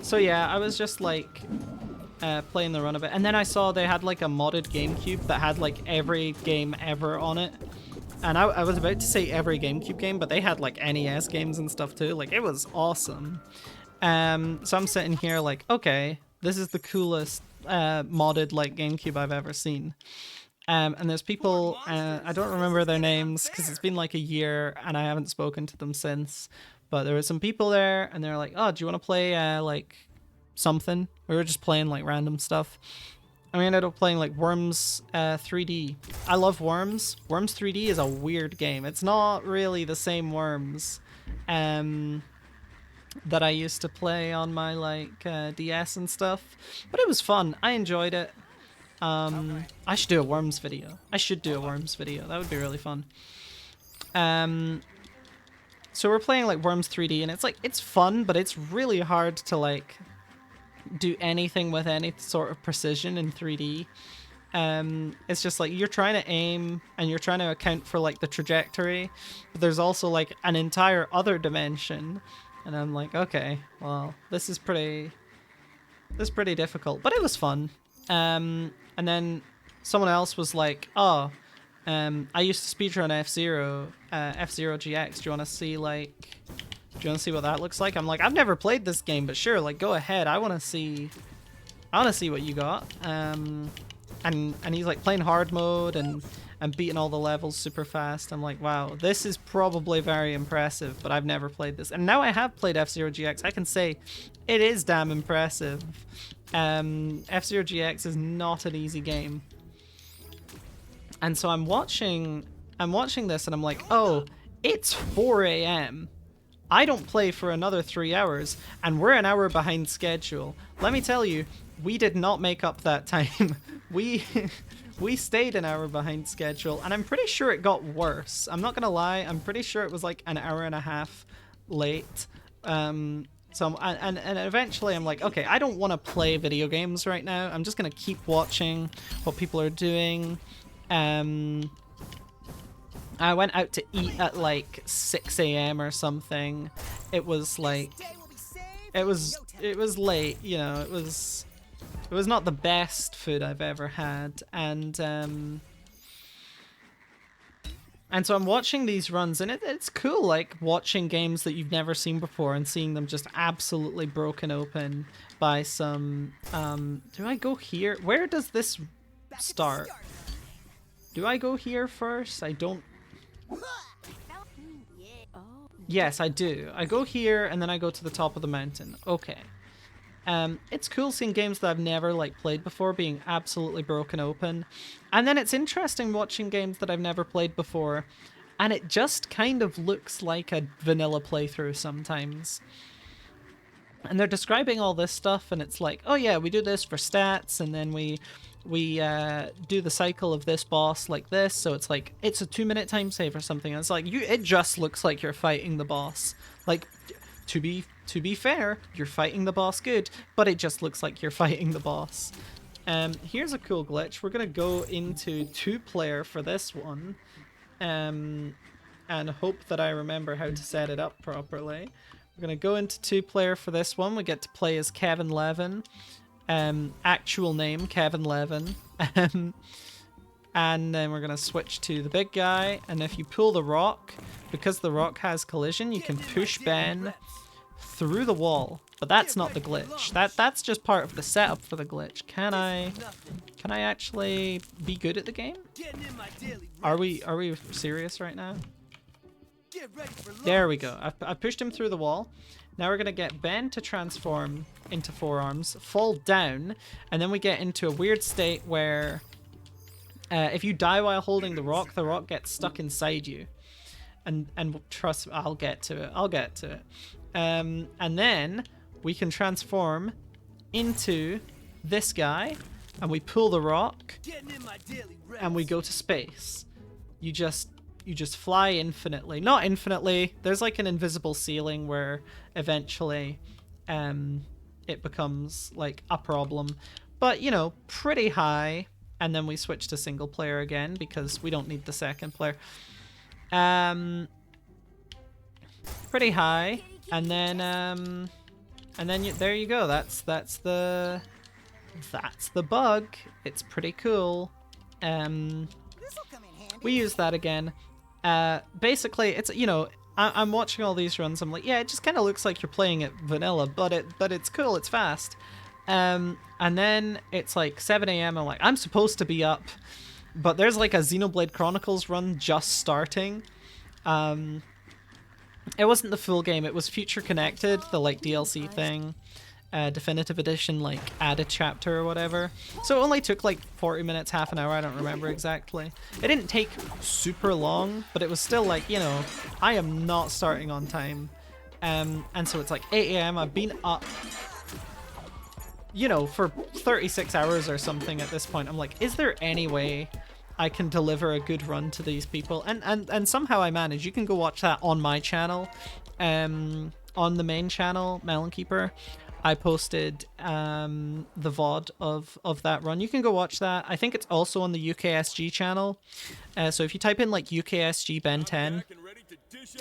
So yeah, I was just like playing the run of it, and then I saw they had like a modded GameCube that had like every game ever on it, and I was about to say every GameCube game, but they had like NES games and stuff too. Like, it was awesome. So I'm sitting here like, okay, this is the coolest modded like GameCube I've ever seen. And there's people, I don't remember their names because it's been like a year and I haven't spoken to them since, But there were some people there, and they're like, "Oh, do you want to play like something?" We were just playing like random stuff. And we ended up playing like Worms 3D. I love Worms. Worms 3D is a weird game. It's not really the same Worms that I used to play on my like DS and stuff, but it was fun. I enjoyed it. I should do a Worms video. That would be really fun. So we're playing like Worms 3D, and it's fun, but it's really hard to like do anything with any sort of precision in 3D. It's just like you're trying to aim and you're trying to account for like the trajectory, but there's also like an entire other dimension, and I'm like, okay, well, this is pretty difficult, but it was fun. And then someone else was like, oh, I used to speedrun F-Zero GX. Do you want to see what that looks like? I'm like, I've never played this game, but sure, like, go ahead. I want to see what you got. And he's like playing hard mode and beating all the levels super fast. I'm like, wow, this is probably very impressive, but I've never played this. And now I have played F-Zero GX. I can say it is damn impressive. F-Zero GX is not an easy game. And so I'm watching this and I'm like, oh, it's 4 a.m. I don't play for another 3 hours, and we're an hour behind schedule. Let me tell you, we did not make up that time. We stayed an hour behind schedule, and I'm pretty sure it got worse. I'm not gonna lie, I'm pretty sure it was like an hour and a half late. And eventually I'm like, okay, I don't want to play video games right now. I'm just gonna keep watching what people are doing. I went out to eat at like 6 a.m. or something. It was like, it was late, you know, it was not the best food I've ever had. And so I'm watching these runs, and it's cool, like watching games that you've never seen before and seeing them just absolutely broken open by some, do I go here? Where does this start? Do I go here first? I don't. Yes, I do. I go here and then I go to the top of the mountain. Okay. It's cool seeing games that I've never like played before being absolutely broken open. And then it's interesting watching games that I've never played before, and it just kind of looks like a vanilla playthrough sometimes. And they're describing all this stuff, and it's like, oh yeah, we do this for stats, and then we do the cycle of this boss like this, so it's like it's a 2-minute time save or something. And it's like it just looks like you're fighting the boss. Like, to be fair, you're fighting the boss good, but it just looks like you're fighting the boss. Here's a cool glitch. We're gonna go into 2-player for this one, and hope that I remember how to set it up properly. We're gonna go into 2-player for this one. We get to play as Kevin Levin. Actual name, Kevin Levin. And then we're going to switch to the big guy, and if you pull the rock, because the rock has collision, you can push Ben through the wall. But that's not the glitch. That's just part of the setup for the glitch. Can I actually be good at the game? Are we serious right now? There we go. I pushed him through the wall. Now we're going to get Ben to transform into forearms, fall down, and then we get into a weird state where if you die while holding the rock gets stuck inside you. And trust me, I'll get to it. And then we can transform into this guy, and we pull the rock, and we go to space. You just fly infinitely. Not infinitely. There's like an invisible ceiling where eventually it becomes like a problem. But, you know, pretty high. And then we switch to single player again because we don't need the second player. Pretty high. And then there you go. That's the bug. It's pretty cool. We use that again. Basically, it's, you know, I'm watching all these runs. I'm like, yeah, it just kind of looks like you're playing it vanilla, but it's cool. It's fast. And then it's like 7 a.m. I'm like, I'm supposed to be up, but there's like a Xenoblade Chronicles run just starting. And It wasn't the full game, it was Future Connected, the like DLC thing. Definitive edition, like add a chapter or whatever. So it only took like 40 minutes, half an hour, I don't remember exactly. It didn't take super long, but it was still like, you know, I am not starting on time. And so it's like 8 AM, I've been up, you know, for 36 hours or something at this point. I'm like, is there any way I can deliver a good run to these people? And somehow I managed. You can go watch that on my channel, on the main channel, Melon Keeper. I posted the VOD of that run. You can go watch that. I think it's also on the UKSG channel. So if you type in like UKSG Ben 10,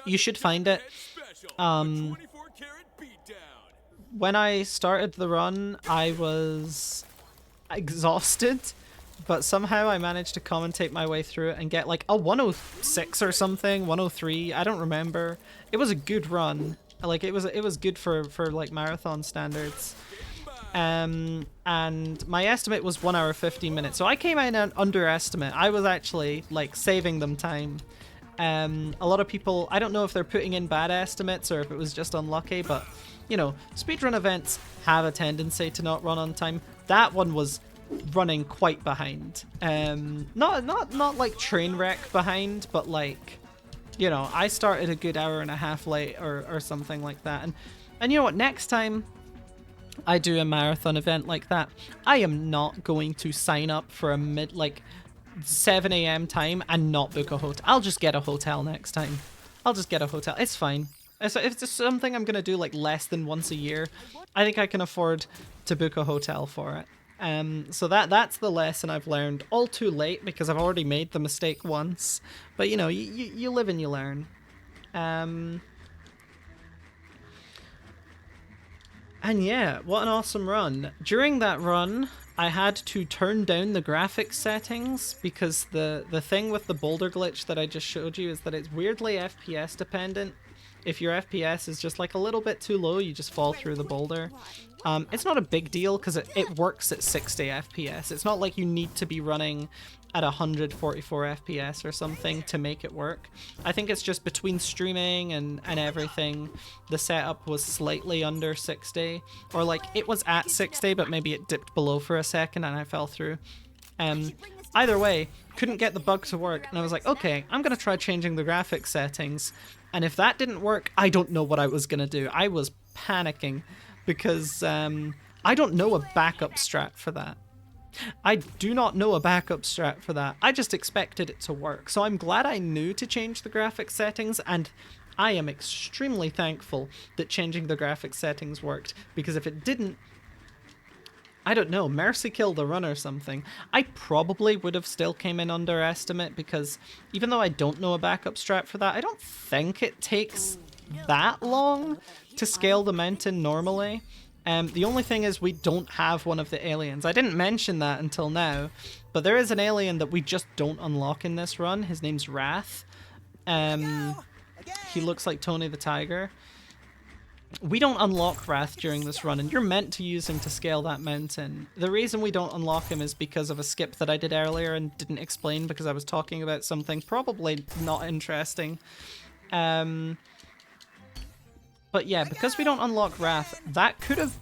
you should find it. When I started the run, I was exhausted, but somehow I managed to commentate my way through it and get like a 106 or something, 103, I don't remember. It was a good run. Like it was good for like marathon standards. And my estimate was 1 hour 15 minutes. So I came in an underestimate. I was actually like saving them time. A lot of people, I don't know if they're putting in bad estimates or if it was just unlucky, but you know, speedrun events have a tendency to not run on time. That one was running quite behind. Not like train wreck behind, but like, you know, I started a good hour and a half late or something like that. And you know what, next time I do a marathon event like that, I am not going to sign up for a like 7 AM time and not book a hotel. I'll just get a hotel next time. I'll just get a hotel. It's fine. If it's something I'm going to do like less than once a year, I think I can afford to book a hotel for it. So that's the lesson I've learned, all too late because I've already made the mistake once. But you know, you live and you learn. And yeah, what an awesome run. During that run, I had to turn down the graphics settings because the thing with the boulder glitch that I just showed you is that it's weirdly FPS dependent. If your FPS is just like a little bit too low, you just fall through the boulder. It's not a big deal because it works at 60 FPS. It's not like you need to be running at 144 FPS or something to make it work. I think it's just between streaming and everything, the setup was slightly under 60. Or like it was at 60, but maybe it dipped below for a second and I fell through. Either way, couldn't get the bug to work. And I was like, okay, I'm going to try changing the graphics settings. And if that didn't work, I don't know what I was going to do. I was panicking because I don't know a backup strat for that. I do not know a backup strat for that. I just expected it to work. So I'm glad I knew to change the graphics settings, and I am extremely thankful that changing the graphics settings worked, because if it didn't, I don't know, mercy kill the run or something. I probably would have still came in underestimate because even though I don't know a backup strat for that, I don't think it takes that long to scale the mountain normally. The only thing is we don't have one of the aliens. I didn't mention that until now, but there is an alien that we just don't unlock in this run. His name's Wrath. He looks like Tony the Tiger. We don't unlock Wrath during this run, and you're meant to use him to scale that mountain. The reason we don't unlock him is because of a skip that I did earlier and didn't explain because I was talking about something probably not interesting. But yeah, because we don't unlock Wrath, that could have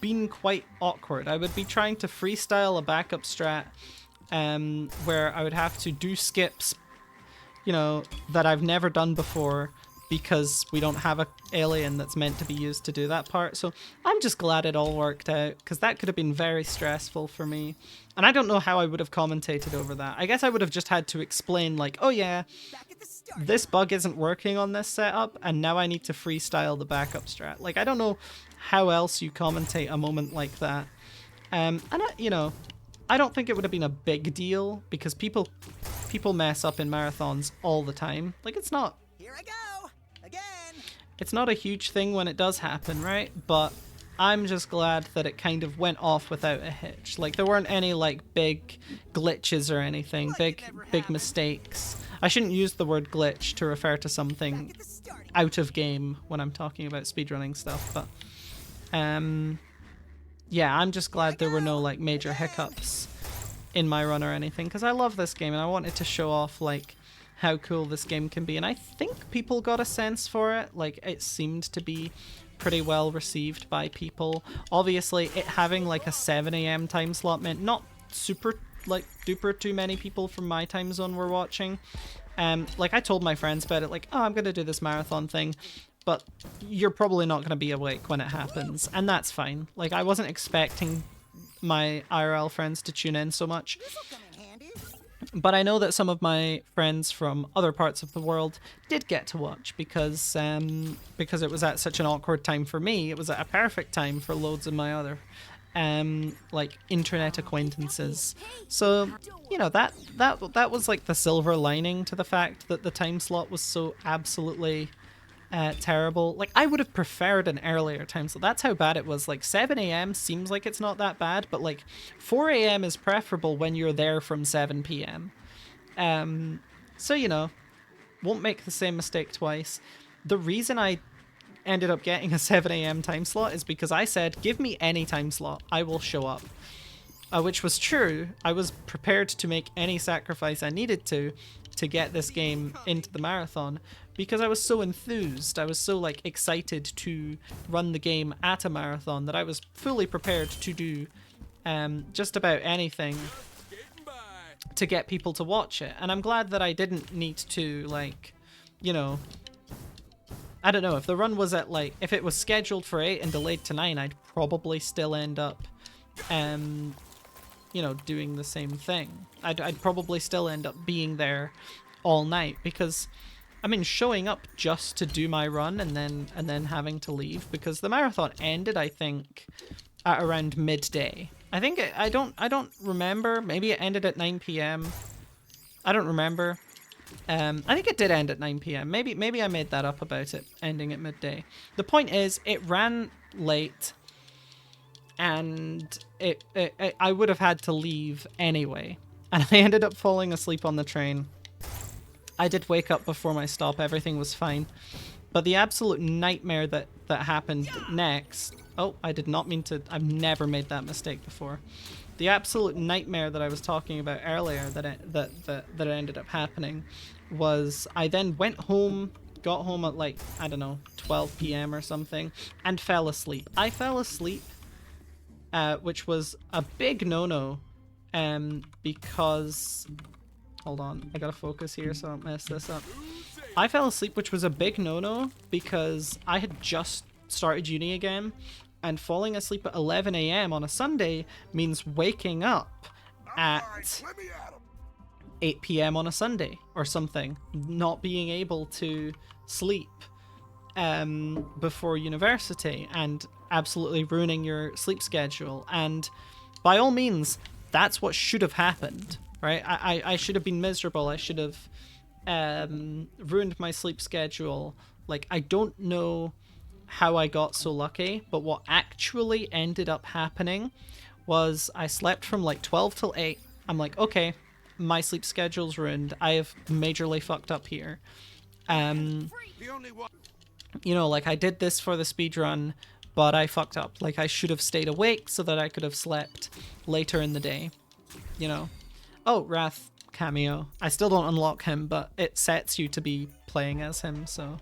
been quite awkward. I would be trying to freestyle a backup strat where I would have to do skips, you know, that I've never done before because we don't have a alien that's meant to be used to do that part. So I'm just glad it all worked out, because that could have been very stressful for me. And I don't know how I would have commentated over that. I guess I would have just had to explain like, oh yeah, this bug isn't working on this setup, and now I need to freestyle the backup strat. Like, I don't know how else you commentate a moment like that. And you know, I don't think it would have been a big deal, because people mess up in marathons all the time. Like, it's not... Here I go! Again! It's not a huge thing when it does happen, right? But I'm just glad that it kind of went off without a hitch. Like, there weren't any, like, big glitches or anything, big mistakes. I shouldn't use the word glitch to refer to something out of game when I'm talking about speedrunning stuff, but yeah, I'm just glad there were no like major hiccups in my run or anything, because I love this game and I wanted to show off like how cool this game can be, and I think people got a sense for it. Like, it seemed to be pretty well received by people. Obviously, it having like a 7 a.m. time slot meant not super like duper too many people from my time zone were watching. Like, I told my friends about it, like, oh, I'm gonna do this marathon thing, but you're probably not gonna be awake when it happens, and that's fine. Like, I wasn't expecting my IRL friends to tune in so much. But I know that some of my friends from other parts of the world did get to watch because it was at such an awkward time for me. It was at a perfect time for loads of my other like internet acquaintances. So, you know, that was like the silver lining to the fact that the time slot was so absolutely terrible. Like, I would have preferred an earlier time slot. That's how bad it was. Like, 7 a.m. seems like it's not that bad, but like 4 a.m. is preferable when you're there from 7 p.m. So, you know, won't make the same mistake twice. The reason I ended up getting a 7 a.m. time slot is because I said, give me any time slot, I will show up. Which was true. I was prepared to make any sacrifice I needed to get this game into the marathon, because I was so enthused. I was so like excited to run the game at a marathon that I was fully prepared to do just about anything to get people to watch it. And I'm glad that I didn't need to, like, you know, I don't know, if the run was at like, if it was scheduled for 8 and delayed to 9, I'd probably still end up you know, doing the same thing. I'd probably still end up being there all night, because I mean, showing up just to do my run and then having to leave, because the marathon ended, I think, at around midday. I think I don't remember. Maybe it ended at 9 p.m. I don't remember. I think it did end at 9 p.m. Maybe I made that up about it ending at midday. The point is, it ran late, and I would have had to leave anyway. And I ended up falling asleep on the train. I did wake up before my stop, everything was fine. But the absolute nightmare that happened next... Oh, I did not mean to... I've never made that mistake before. The absolute nightmare that I was talking about earlier that ended up happening was I then went home, got home at like, I don't know, 12 p.m. or something, and fell asleep. I fell asleep, which was a big no-no, because... Hold on, I gotta focus here so I don't mess this up. I fell asleep, which was a big no-no, because I had just started uni again, and falling asleep at 11 a.m. on a Sunday means waking up at 8 p.m. on a Sunday or something, not being able to sleep before university, and absolutely ruining your sleep schedule. And by all means, that's what should have happened. Right, I should have been miserable. I should have ruined my sleep schedule. Like, I don't know how I got so lucky, but what actually ended up happening was I slept from like 12 till 8. I'm like, okay, my sleep schedule's ruined. I have majorly fucked up here. You know, like, I did this for the speedrun, but I fucked up. Like, I should have stayed awake so that I could have slept later in the day, you know. Oh, Wrath cameo. I still don't unlock him, but it sets you to be playing as him, so...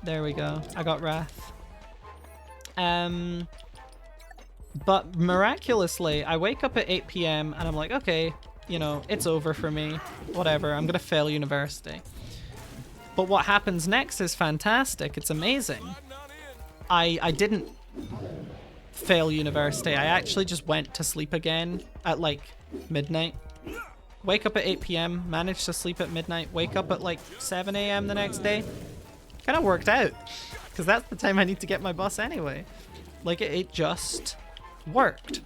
There we go. I got Wrath. But miraculously, I wake up at 8 p.m. and I'm like, okay, you know, it's over for me. Whatever, I'm gonna fail university. But what happens next is fantastic. It's amazing. I didn't fail university. I actually just went to sleep again at like midnight. Wake up at 8 p.m, managed to sleep at midnight, wake up at like 7 a.m. the next day. Kind of worked out, because that's the time I need to get my bus anyway. Like, it just worked.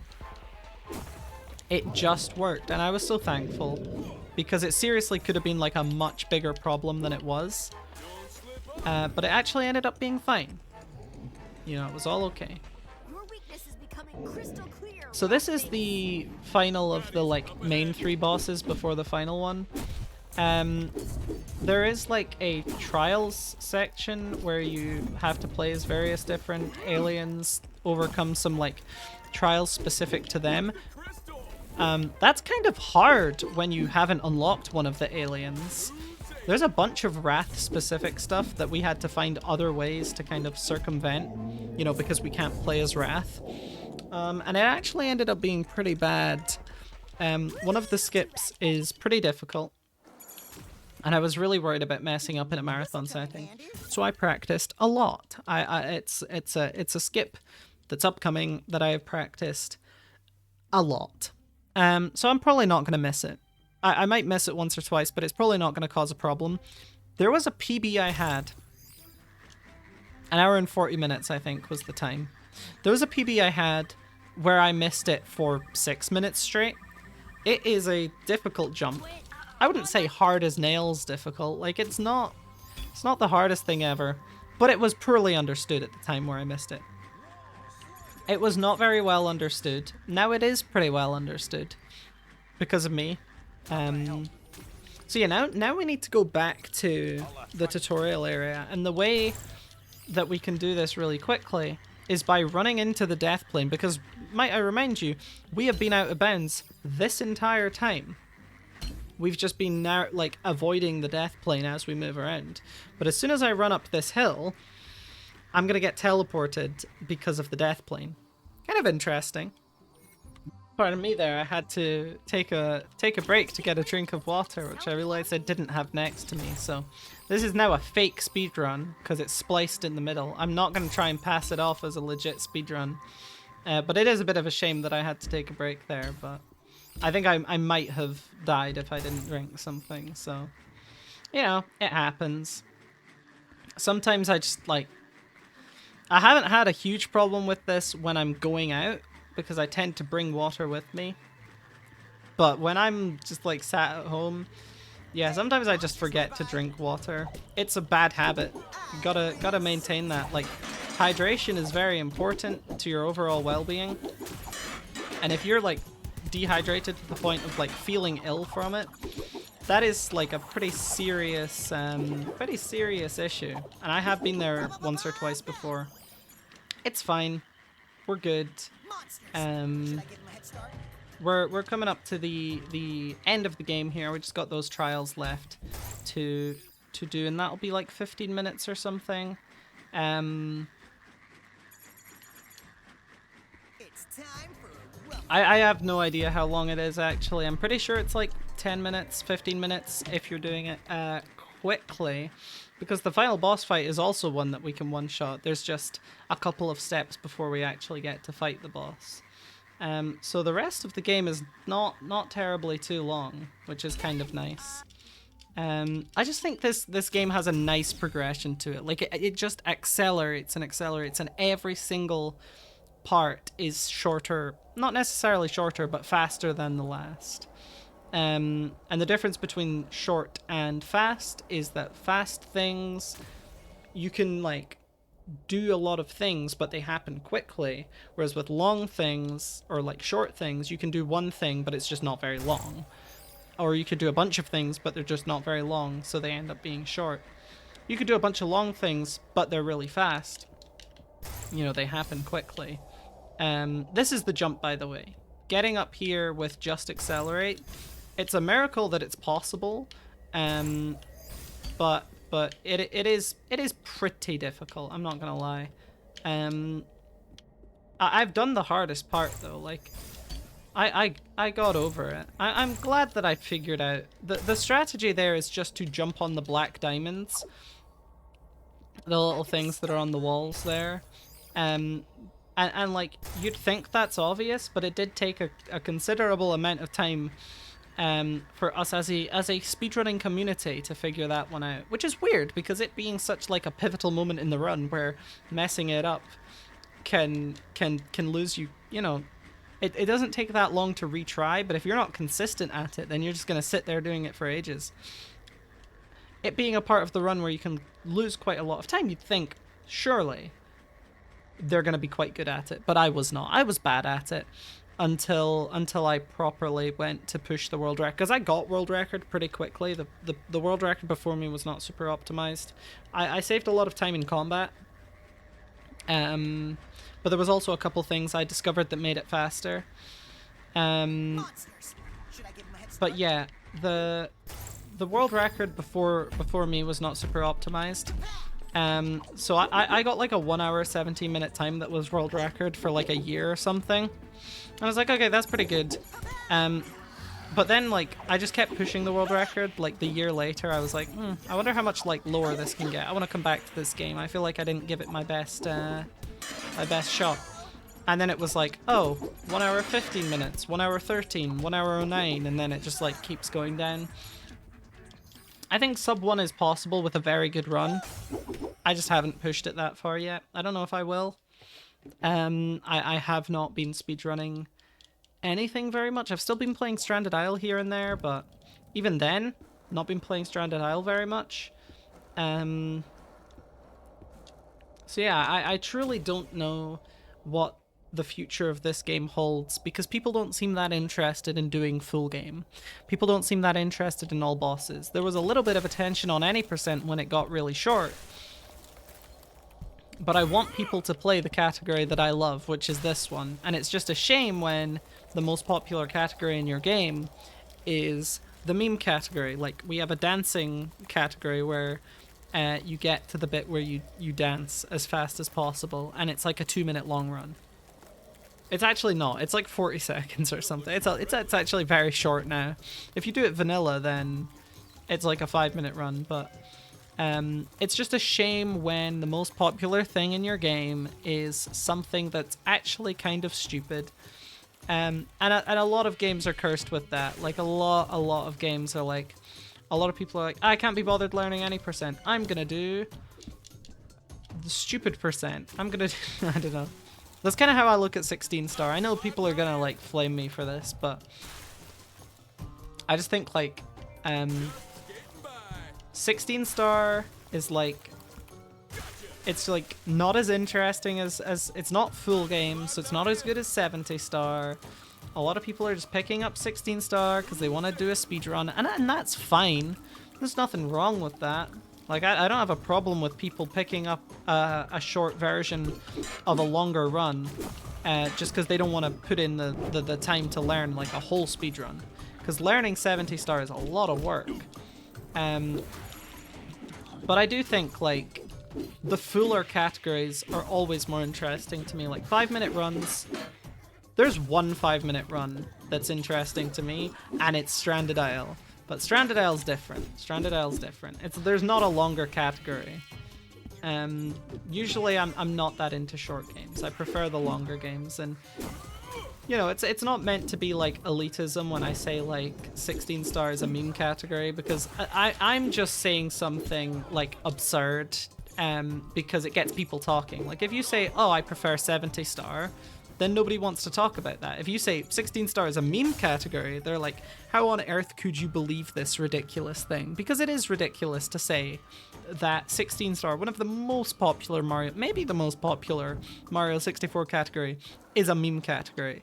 It just worked, and I was so thankful, because it seriously could have been like a much bigger problem than it was. But it actually ended up being fine. You know, it was all okay. So this is the final of the like main 3 bosses before the final one. There is like a trials section where you have to play as various different aliens, overcome some like trials specific to them. That's kind of hard when you haven't unlocked one of the aliens. There's a bunch of Wrath-specific stuff that we had to find other ways to kind of circumvent, you know, because we can't play as Wrath. And it actually ended up being pretty bad. One of the skips is pretty difficult, and I was really worried about messing up in a marathon setting, so I practiced a lot. It's a skip that's upcoming that I have practiced a lot. So I'm probably not going to miss it. I might miss it once or twice, but it's probably not going to cause a problem. There was a PB I had. An hour and 40 minutes, I think, was the time. There was a PB I had where I missed it for 6 minutes straight. It is a difficult jump. I wouldn't say hard as nails difficult. Like, it's not the hardest thing ever. But it was poorly understood at the time where I missed it. It was not very well understood. Now it is pretty well understood. Because of me. So yeah, now we need to go back to the tutorial area, and the way that we can do this really quickly is by running into the death plane, because, might I remind you, we have been out of bounds this entire time. We've just been now, like, avoiding the death plane as we move around. But as soon as I run up this hill, I'm gonna get teleported because of the death plane. Kind of interesting. Pardon me there, I had to take a break to get a drink of water, which I realized I didn't have next to me, so this is now a fake speedrun, because it's spliced in the middle. I'm not going to try and pass it off as a legit speedrun, but it is a bit of a shame that I had to take a break there, but I think I might have died if I didn't drink something, so, you know, it happens. Sometimes I just, like, I haven't had a huge problem with this when I'm going out, because I tend to bring water with me. But when I'm just, like, sat at home, yeah, sometimes I just forget to drink water. It's a bad habit. You gotta maintain that. Like, hydration is very important to your overall well-being. And if you're, like, dehydrated to the point of, like, feeling ill from it, that is, like, a pretty serious issue. And I have been there once or twice before. It's fine. We're good. We're coming up to the end of the game here. We just got those trials left to do, and that'll be like 15 minutes or something. I have no idea how long it is actually. I'm pretty sure it's like 10 minutes, 15 minutes if you're doing it quickly. Because the final boss fight is also one that we can one-shot. There's just a couple of steps before we actually get to fight the boss. So the rest of the game is not terribly too long, which is kind of nice. I just think this game has a nice progression to it. Like, it just accelerates and accelerates, and every single part is shorter. Not necessarily shorter, but faster than the last. And the difference between short and fast is that fast things, you can, like, do a lot of things, but they happen quickly. Whereas with long things, or, like, short things, you can do one thing, but it's just not very long. Or you could do a bunch of things, but they're just not very long, so they end up being short. You could do a bunch of long things, but they're really fast. You know, they happen quickly. This is the jump, by the way. Getting up here with just accelerate, it's a miracle that it's possible, but it is pretty difficult. I'm not gonna lie. I've done the hardest part though. Like, I got over it. I'm glad that I figured out the strategy there is just to jump on the black diamonds, the little things that are on the walls there, and like, you'd think that's obvious, but it did take a considerable amount of time for us as a speedrunning community to figure that one out, which is weird because it being such like a pivotal moment in the run where messing it up can lose you. You know, it doesn't take that long to retry, but if you're not consistent at it, then you're just gonna sit there doing it for ages. It being a part of the run where you can lose quite a lot of time, you'd think surely they're gonna be quite good at it, but I was not. I was bad at it. Until I properly went to push the world record, because I got world record pretty quickly. The world record before me was not super optimized. I saved a lot of time in combat, but there was also a couple things I discovered that made it faster. But yeah, the world record before me was not super optimized. So I got like a 1 hour 17 minute time that was world record for like a year or something. I was like, okay, that's pretty good. But then like I just kept pushing the world record. Like the year later, I was like, I wonder how much like lower this can get. I want to come back to this game. I feel like I didn't give it my best shot. And then it was like, oh, 1 hour 15 minutes, 1 hour 13, 1 hour 09, and then it just like keeps going down. I think sub 1 is possible with a very good run. I just haven't pushed it that far yet. I don't know if I will. I have not been speedrunning anything very much. I've still been playing Stranded Isle here and there, but even then, not been playing Stranded Isle very much. So yeah, I truly don't know what the future of this game holds, because people don't seem that interested in doing full game. People don't seem that interested in all bosses. There was a little bit of attention on any percent when it got really short, but I want people to play the category that I love, which is this one. And it's just a shame when the most popular category in your game is the meme category. Like, we have a dancing category where you get to the bit where you dance as fast as possible, and it's like a 2-minute long run. It's actually not. It's like 40 seconds or something. It's actually very short now. If you do it vanilla, then it's like a 5-minute run, but it's just a shame when the most popular thing in your game is something that's actually kind of stupid. And a lot of games are cursed with that. Like a lot of games are like, a lot of people are like, I can't be bothered learning any percent. I'm gonna do the stupid percent. I'm gonna do, I don't know. That's kind of how I look at 16 star. I know people are gonna like flame me for this, but I just think like 16 star is like, it's like not as interesting as it's not full game, so it's not as good as 70 star. A lot of people are just picking up 16 star because they want to do a speed run, and that's fine. There's nothing wrong with that. Like, I don't have a problem with people picking up a short version of a longer run just because they don't want to put in the time to learn like a whole speed run. Because learning 70 star is a lot of work. But I do think like the fuller categories are always more interesting to me. Like 5-minute runs, there's one 5-minute run that's interesting to me, and it's Stranded Isle. But Stranded Isle's different. Stranded Isle's different. There's not a longer category. Usually I'm not that into short games. I prefer the longer games, and you know, it's not meant to be like elitism when I say like 16 star is a meme category, because I'm just saying something like absurd because it gets people talking. Like if you say, oh, I prefer 70 star, then nobody wants to talk about that. If you say 16 star is a meme category, they're like, how on earth could you believe this ridiculous thing? Because it is ridiculous to say that 16 star, one of the most popular Mario, maybe the most popular Mario 64 category, is a meme category.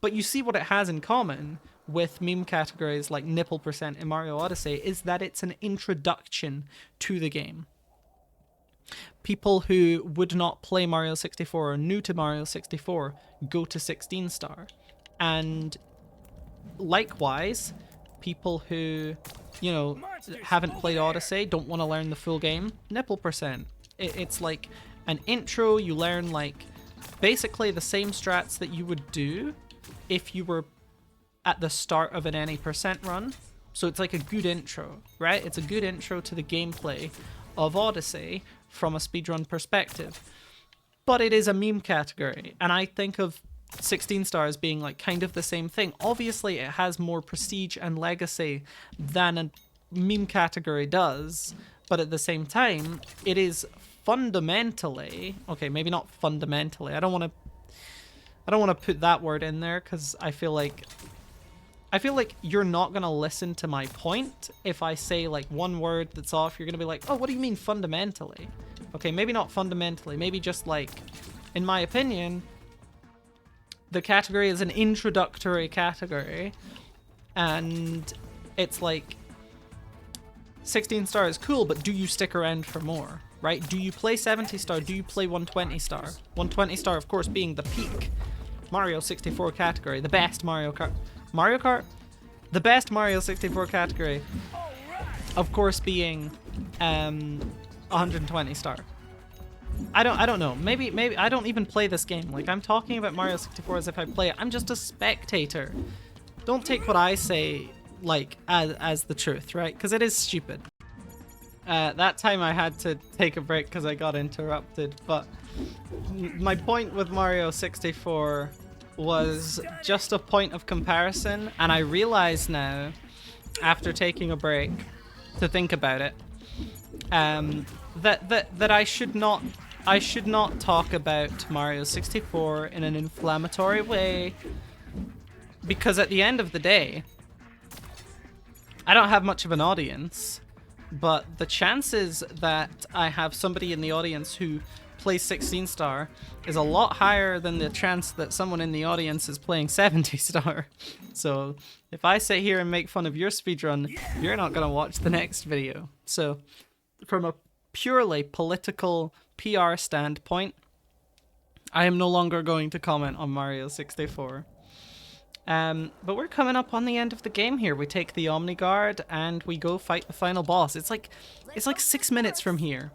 But you see what it has in common with meme categories like nipple percent in Mario Odyssey is that it's an introduction to the game. People who would not play Mario 64 or new to Mario 64 go to 16 star. And likewise, people who, you know, haven't played Odyssey, don't want to learn the full game, nipple percent. It's like an intro. You learn like basically the same strats that you would do if you were at the start of an any percent run. So it's like a good intro, right? It's a good intro to the gameplay of Odyssey from a speedrun perspective. But it is a meme category, and I think of 16 stars being like kind of the same thing. Obviously it has more prestige and legacy than a meme category does, but at the same time it is fundamentally, okay, maybe not fundamentally, I don't want to put that word in there because I feel like you're not going to listen to my point if I say like one word that's off. You're going to be like, oh, what do you mean fundamentally? Okay, maybe not fundamentally, maybe just like, in my opinion, the category is an introductory category, and it's like 16 star is cool, but do you stick around for more, right? Do you play 70 star? Do you play 120 star? 120 star, of course, being the peak. Mario 64 category, the best Mario Kart. Mario Kart? The best Mario 64 category. Of course being 120 star. I don't know. Maybe I don't even play this game. Like, I'm talking about Mario 64 as if I play it. I'm just a spectator. Don't take what I say like as the truth, right? Because it is stupid. That time I had to take a break because I got interrupted, but my point with Mario 64 was just a point of comparison, and I realize now, after taking a break, to think about it, that I should not talk about Mario 64 in an inflammatory way, because at the end of the day, I don't have much of an audience, but the chances that I have somebody in the audience who plays 16 star is a lot higher than the chance that someone in the audience is playing 70 star. So if I sit here and make fun of your speedrun, you're not going to watch the next video. So from a purely political PR standpoint, I am no longer going to comment on Mario 64. But we're coming up on the end of the game here. We take the Omni Guard and we go fight the final boss. It's like 6 minutes from here.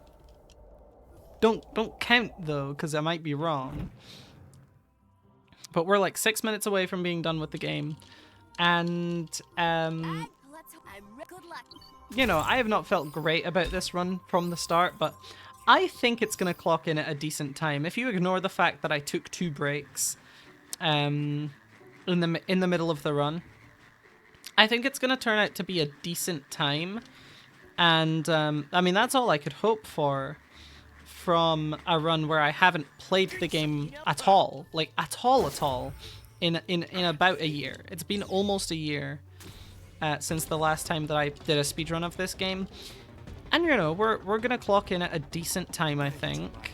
Don't count though, because I might be wrong. But we're like 6 minutes away from being done with the game. And you know, I have not felt great about this run from the start, but I think it's gonna clock in at a decent time. If you ignore the fact that I took 2 breaks in the middle of the run, I think it's gonna turn out to be a decent time. And I mean, that's all I could hope for from a run where I haven't played the game at all, like at all in about a year. It's been almost a year since the last time that I did a speedrun of this game, and you know, we're gonna clock in at a decent time. I think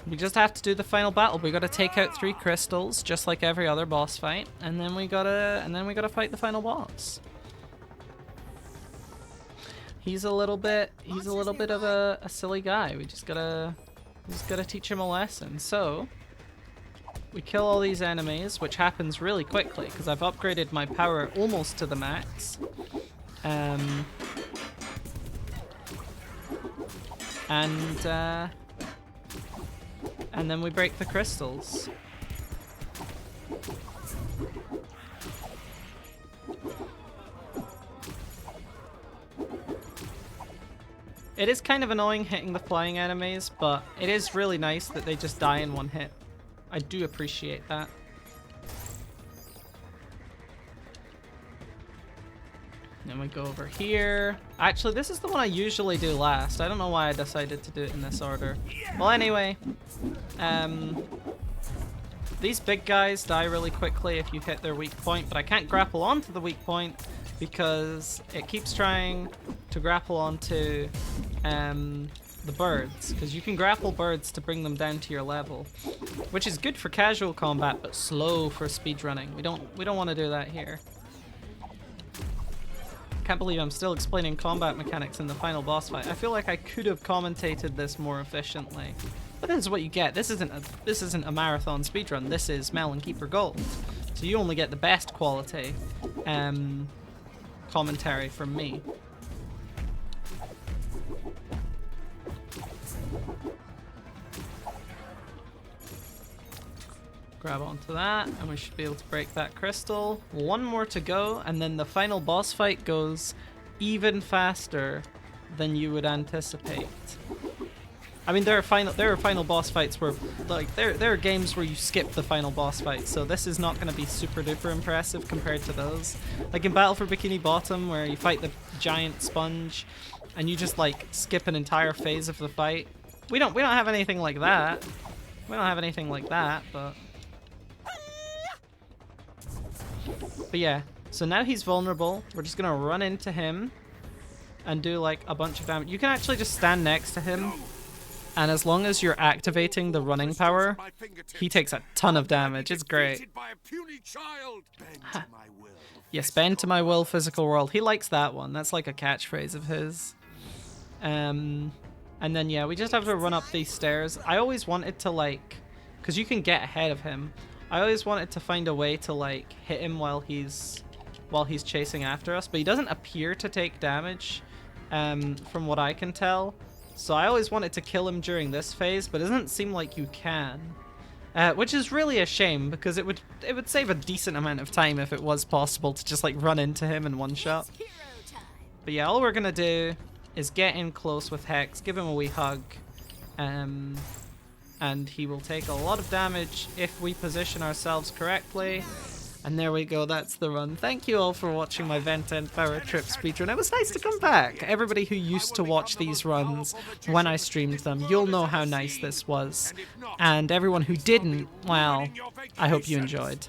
we just have to do the final battle. We gotta take out 3 crystals just like every other boss fight, and then we gotta fight the final boss. He's a little bit of a silly guy. We just gotta teach him a lesson. So we kill all these enemies, which happens really quickly because I've upgraded my power almost to the max. And then we break the crystals. It is kind of annoying hitting the flying enemies, but it is really nice that they just die in one hit. I do appreciate that. Then we go over here. Actually, this is the one I usually do last. I don't know why I decided to do it in this order. Well, anyway, these big guys die really quickly if you hit their weak point, but I can't grapple onto the weak point because it keeps trying to grapple onto the birds, because you can grapple birds to bring them down to your level, which is good for casual combat but slow for speedrunning. We don't want to do that here. Can't believe I'm still explaining combat mechanics in the final boss fight. I feel like I could have commentated this more efficiently, but this is what you get. This isn't a marathon speedrun. This is Melon Keeper Gold, so you only get the best quality commentary from me. Grab onto that, and we should be able to break that crystal. One more to go, and then the final boss fight goes even faster than you would anticipate. I mean, there are final boss fights where, like, there are games where you skip the final boss fight, so this is not going to be super duper impressive compared to those. Like in Battle for Bikini Bottom, where you fight the giant sponge, and you just like skip an entire phase of the fight. We don't have anything like that. We don't have anything like that, but yeah. So now he's vulnerable. We're just gonna run into him and do like a bunch of damage. You can actually just stand next to him, and as long as you're activating the running power, he takes a ton of damage. It's great. Yes, bend to my will, physical world. He likes that one. That's like a catchphrase of his. And then yeah, we just have to run up these stairs. I always wanted to like because you can get ahead of him. I always wanted to find a way to like hit him while he's chasing after us, but he doesn't appear to take damage from what I can tell. So I always wanted to kill him during this phase, but it doesn't seem like you can. Which is really a shame, because it would save a decent amount of time if it was possible to just like run into him in one shot. But yeah, all we're gonna do is get in close with Hex, give him a wee hug, and he will take a lot of damage if we position ourselves correctly. And there we go, that's the run. Thank you all for watching my Vent End Power Trip speedrun. It was nice to come back. Everybody who used to watch these runs when I streamed them, you'll know how nice this was. And everyone who didn't, well, I hope you enjoyed.